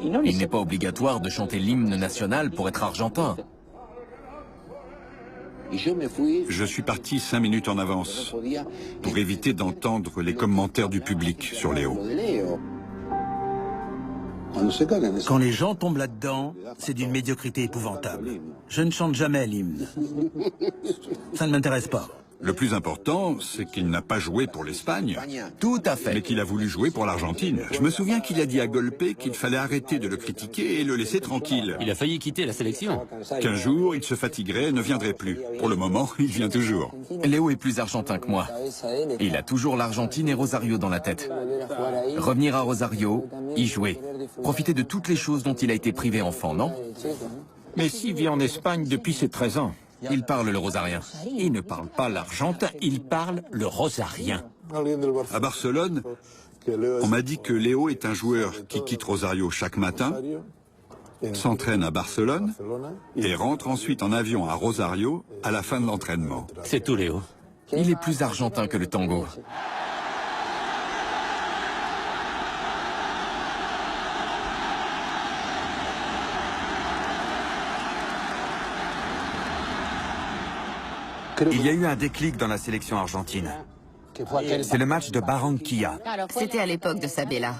Il n'est pas obligatoire de chanter l'hymne national pour être argentin. Je suis parti 5 minutes en avance pour éviter d'entendre les commentaires du public sur Léo. Quand les gens tombent là-dedans, c'est d'une médiocrité épouvantable. Je ne chante jamais l'hymne. Ça ne m'intéresse pas. Le plus important, c'est qu'il n'a pas joué pour l'Espagne. Tout à fait. Mais qu'il a voulu jouer pour l'Argentine. Je me souviens qu'il a dit à Golpe qu'il fallait arrêter de le critiquer et le laisser tranquille. Il a failli quitter la sélection. Qu'un jour, il se fatiguerait et ne viendrait plus. Pour le moment, il vient toujours. Léo est plus argentin que moi. Il a toujours l'Argentine et Rosario dans la tête. Revenir à Rosario, y jouer. Profiter de toutes les choses dont il a été privé enfant, non? Messi vit en Espagne depuis ses 13 ans. Il parle le rosarien. Il ne parle pas l'argentin, il parle le rosarien. À Barcelone, on m'a dit que Léo est un joueur qui quitte Rosario chaque matin, s'entraîne à Barcelone et rentre ensuite en avion à Rosario à la fin de l'entraînement. C'est tout, Léo. Il est plus argentin que le tango. Il y a eu un déclic dans la sélection argentine. C'est le match de Barranquilla. C'était à l'époque de Sabella.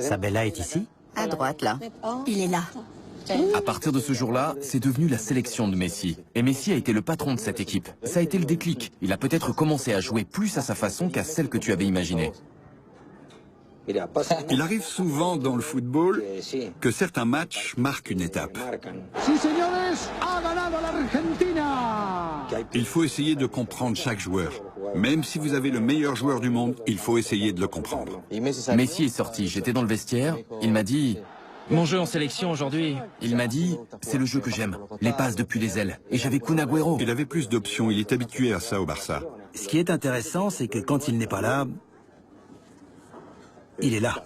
Sabella est ici? À droite, là. Il est là. À partir de ce jour-là, c'est devenu la sélection de Messi. Et Messi a été le patron de cette équipe. Ça a été le déclic. Il a peut-être commencé à jouer plus à sa façon qu'à celle que tu avais imaginée. Il arrive souvent dans le football que certains matchs marquent une étape. Il faut essayer de comprendre chaque joueur. Même si vous avez le meilleur joueur du monde, il faut essayer de le comprendre. Messi est sorti, j'étais dans le vestiaire, il m'a dit... Mon jeu en sélection aujourd'hui... Il m'a dit, c'est le jeu que j'aime, les passes depuis les ailes. Et j'avais Kun Agüero. Il avait plus d'options, il est habitué à ça au Barça. Ce qui est intéressant, c'est que quand il n'est pas là, il est là.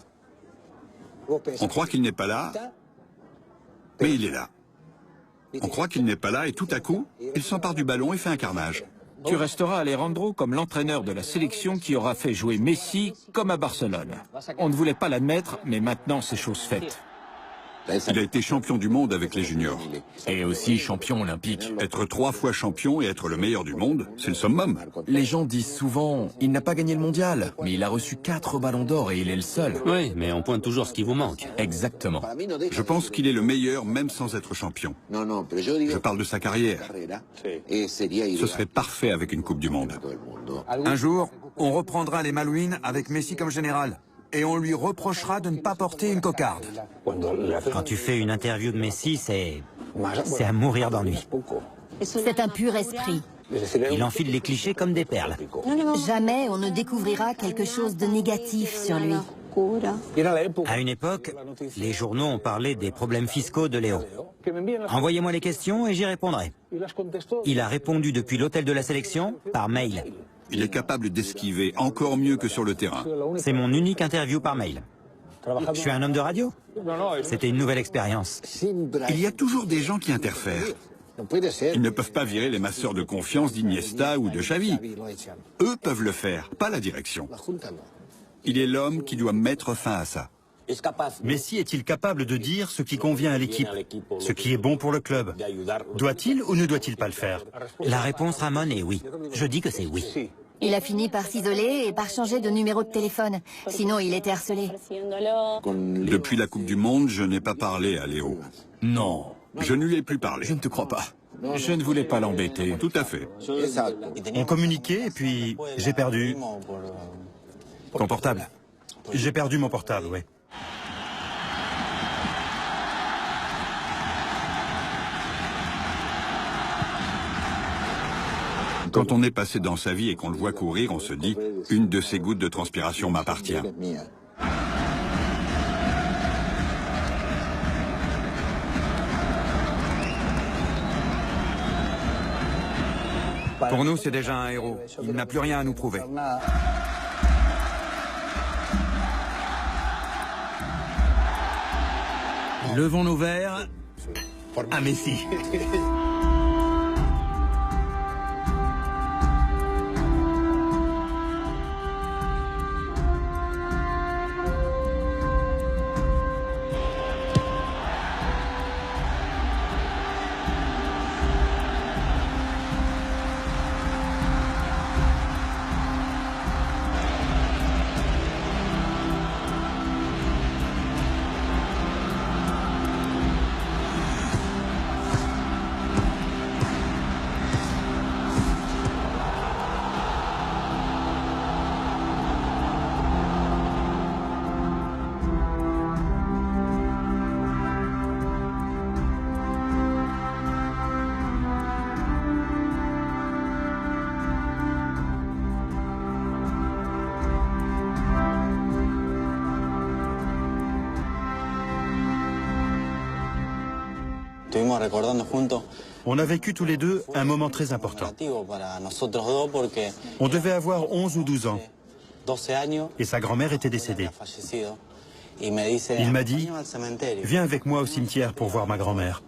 On croit qu'il n'est pas là, mais il est là. On croit qu'il n'est pas là et tout à coup, il s'empare du ballon et fait un carnage. Tu resteras, Alejandro, comme l'entraîneur de la sélection qui aura fait jouer Messi comme à Barcelone. On ne voulait pas l'admettre, mais maintenant c'est chose faite. Il a été champion du monde avec les juniors. Et aussi champion olympique. Être 3 fois champion et être le meilleur du monde, c'est le summum. Les gens disent souvent, il n'a pas gagné le mondial, mais il a reçu 4 ballons d'or et il est le seul. Oui, mais on pointe toujours ce qui vous manque. Exactement. Je pense qu'il est le meilleur même sans être champion. Je parle de sa carrière. Ce serait parfait avec une Coupe du Monde. Un jour, on reprendra les Malouines avec Messi comme général. Et on lui reprochera de ne pas porter une cocarde. Quand tu fais une interview de Messi, c'est à mourir d'ennui. C'est un pur esprit. Il enfile les clichés comme des perles. Jamais on ne découvrira quelque chose de négatif sur lui. À une époque, les journaux ont parlé des problèmes fiscaux de Léo. Envoyez-moi les questions et j'y répondrai. Il a répondu depuis l'hôtel de la sélection par mail. Il est capable d'esquiver encore mieux que sur le terrain. C'est mon unique interview par mail. Je suis un homme de radio. C'était une nouvelle expérience. Il y a toujours des gens qui interfèrent. Ils ne peuvent pas virer les masseurs de confiance d'Iniesta ou de Xavi. Eux peuvent le faire, pas la direction. Il est l'homme qui doit mettre fin à ça. Messi est-il capable de dire ce qui convient à l'équipe, ce qui est bon pour le club? Doit-il ou ne doit-il pas le faire? La réponse, Ramon, est oui. Je dis que c'est oui. Il a fini par s'isoler et par changer de numéro de téléphone. Sinon, il était harcelé. Depuis la Coupe du Monde, je n'ai pas parlé à Léo. Non. Je ne lui ai plus parlé. Je ne te crois pas. Je ne voulais pas l'embêter. Tout à fait. On communiquait et puis j'ai perdu... Ton portable? J'ai perdu mon portable, oui. Quand on est passé dans sa vie et qu'on le voit courir, on se dit « une de ces gouttes de transpiration m'appartient ». Pour nous, c'est déjà un héros. Il n'a plus rien à nous prouver. Levons nos verres à Messi. On a vécu tous les deux un moment très important. On devait avoir 11 ou 12 ans. Et sa grand-mère était décédée. Il m'a dit, viens avec moi au cimetière pour voir ma grand-mère.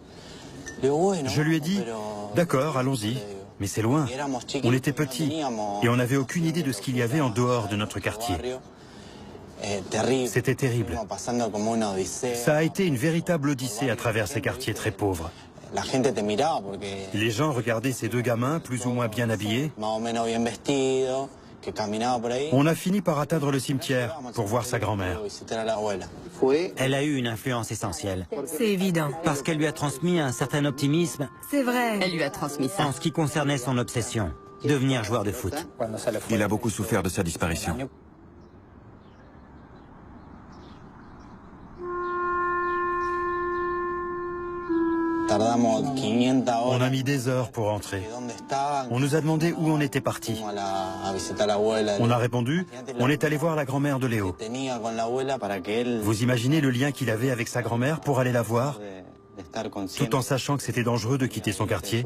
Je lui ai dit, d'accord, allons-y, mais c'est loin. On était petits et on n'avait aucune idée de ce qu'il y avait en dehors de notre quartier. C'était terrible. Ça a été une véritable odyssée à travers ces quartiers très pauvres. Les gens regardaient ces deux gamins, plus ou moins bien habillés. On a fini par atteindre le cimetière pour voir sa grand-mère. Elle a eu une influence essentielle. C'est évident. Parce qu'elle lui a transmis un certain optimisme. C'est vrai. Elle lui a transmis ça. En ce qui concernait son obsession, devenir joueur de foot. Il a beaucoup souffert de sa disparition. On a mis des heures pour rentrer. On nous a demandé où on était parti. On a répondu, on est allé voir la grand-mère de Léo. Vous imaginez le lien qu'il avait avec sa grand-mère pour aller la voir, tout en sachant que c'était dangereux de quitter son quartier?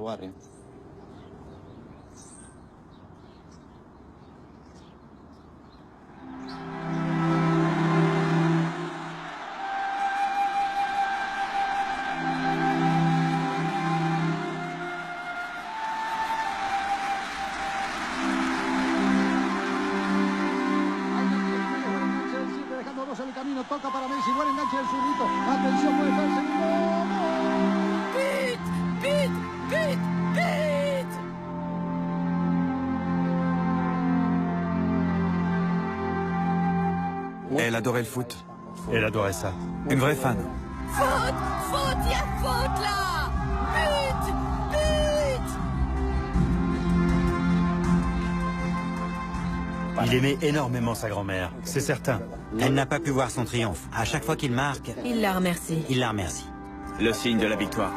Elle adorait le foot. Elle adorait ça. Une vraie fan. Faute! Faute! Il y a faute là! But! But! Il aimait énormément sa grand-mère, c'est certain. Elle n'a pas pu voir son triomphe. À chaque fois qu'il marque, il la remercie. Il la remercie. Le signe de la victoire.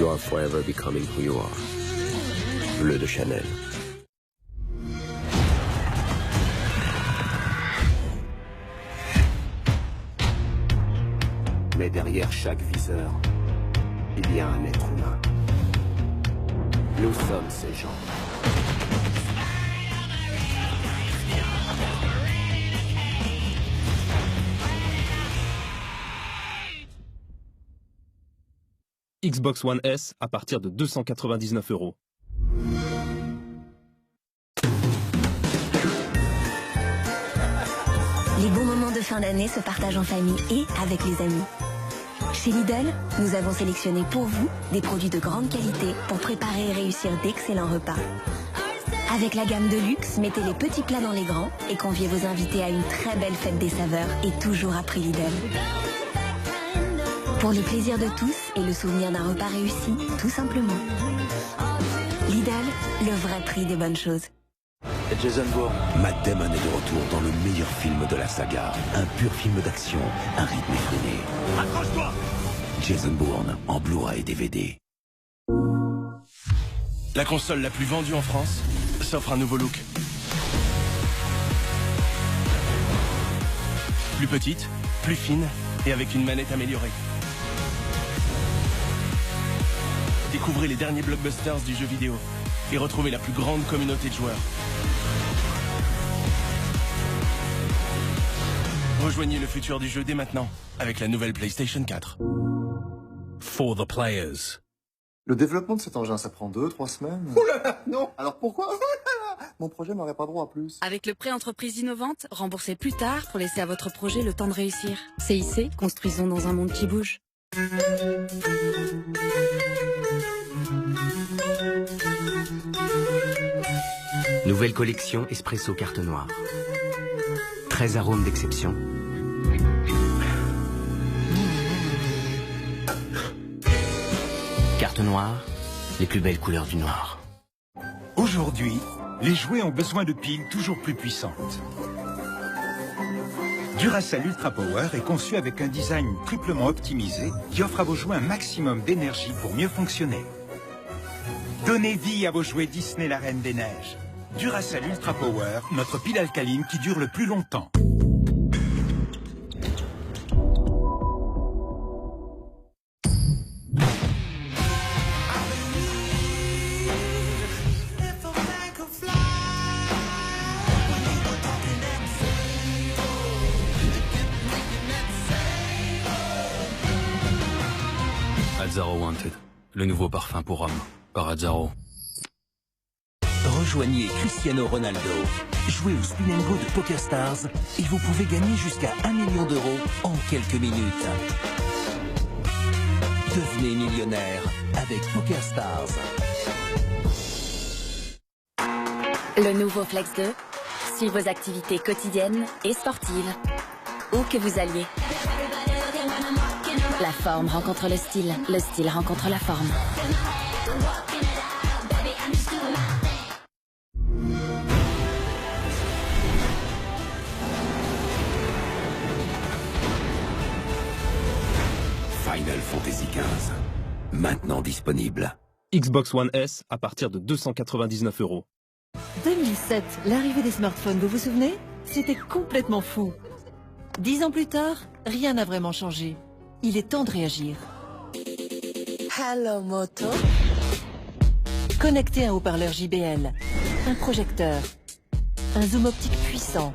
You are forever becoming who you are. Bleu de Chanel. Mais derrière chaque viseur, il y a un être humain. Nous sommes ces gens. Xbox One S à partir de 299 €. Les bons moments de fin d'année se partagent en famille et avec les amis. Chez Lidl, nous avons sélectionné pour vous des produits de grande qualité pour préparer et réussir d'excellents repas. Avec la gamme de luxe, mettez les petits plats dans les grands et conviez vos invités à une très belle fête des saveurs et toujours à prix Lidl. Pour le plaisir de tous et le souvenir d'un repas réussi, tout simplement. Lidl, le vrai prix des bonnes choses. Jason Bourne. Matt Damon est de retour dans le meilleur film de la saga. Un pur film d'action, un rythme effréné. Accroche-toi! Jason Bourne en Blu-ray et DVD. La console la plus vendue en France s'offre un nouveau look. Plus petite, plus fine et avec une manette améliorée. Découvrez les derniers blockbusters du jeu vidéo et retrouvez la plus grande communauté de joueurs. Rejoignez le futur du jeu dès maintenant avec la nouvelle PlayStation 4. For the players. Le développement de cet engin, ça prend 2-3 semaines. Ouh là là, non. Alors pourquoi? Mon projet n'aurait pas droit à plus. Avec le prêt entreprise innovante, remboursez plus tard pour laisser à votre projet le temps de réussir. CIC, construisons dans un monde qui bouge. Nouvelle collection Espresso Carte Noire. 13 arômes d'exception. Carte Noire, les plus belles couleurs du noir. Aujourd'hui, les jouets ont besoin de piles toujours plus puissantes. Duracell Ultra Power est conçu avec un design triplement optimisé qui offre à vos jouets un maximum d'énergie pour mieux fonctionner. Donnez vie à vos jouets Disney la Reine des Neiges. Duracell Ultra Power, notre pile alcaline qui dure le plus longtemps. Azzaro Wanted, le nouveau parfum pour homme, par Azzaro. Rejoignez Cristiano Ronaldo. Jouez au Spin & Go de PokerStars et vous pouvez gagner jusqu'à 1 million d'euros en quelques minutes. Devenez millionnaire avec PokerStars. Le nouveau Flex 2 suit vos activités quotidiennes et sportives, où que vous alliez. La forme rencontre le style rencontre la forme. Final Fantasy XV, maintenant disponible. Xbox One S à partir de 299 €. 2007, l'arrivée des smartphones, vous vous souvenez? C'était complètement fou. 10 ans plus tard, rien n'a vraiment changé. Il est temps de réagir. Hello Moto. Connectez un haut-parleur JBL, un projecteur, un zoom optique puissant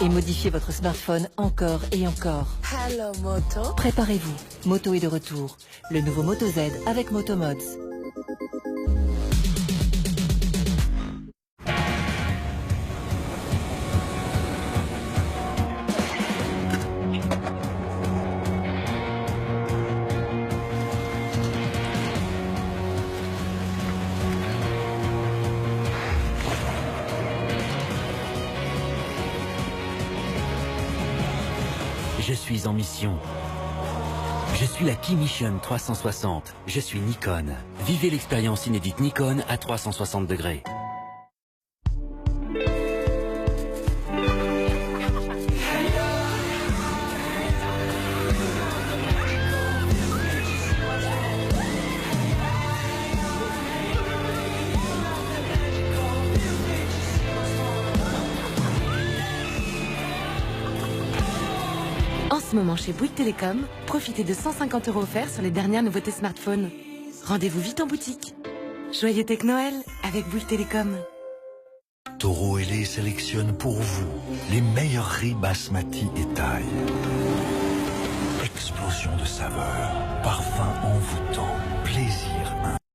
et modifiez votre smartphone encore et encore. Hello Moto. Préparez-vous, Moto est de retour. Le nouveau Moto Z avec Moto Mods. Je suis en mission. Je suis la Key Mission 360. Je suis Nikon. Vivez l'expérience inédite Nikon à 360 degrés. ce moment chez Bouygues Télécom, profitez de 150 € offerts sur les dernières nouveautés smartphones. Rendez-vous vite en boutique. Joyeux Tech Noël avec Bouygues Télécom. Toro Ailé sélectionne pour vous les meilleurs riz basmati et taille. Explosion de saveurs, parfum envoûtant, plaisir.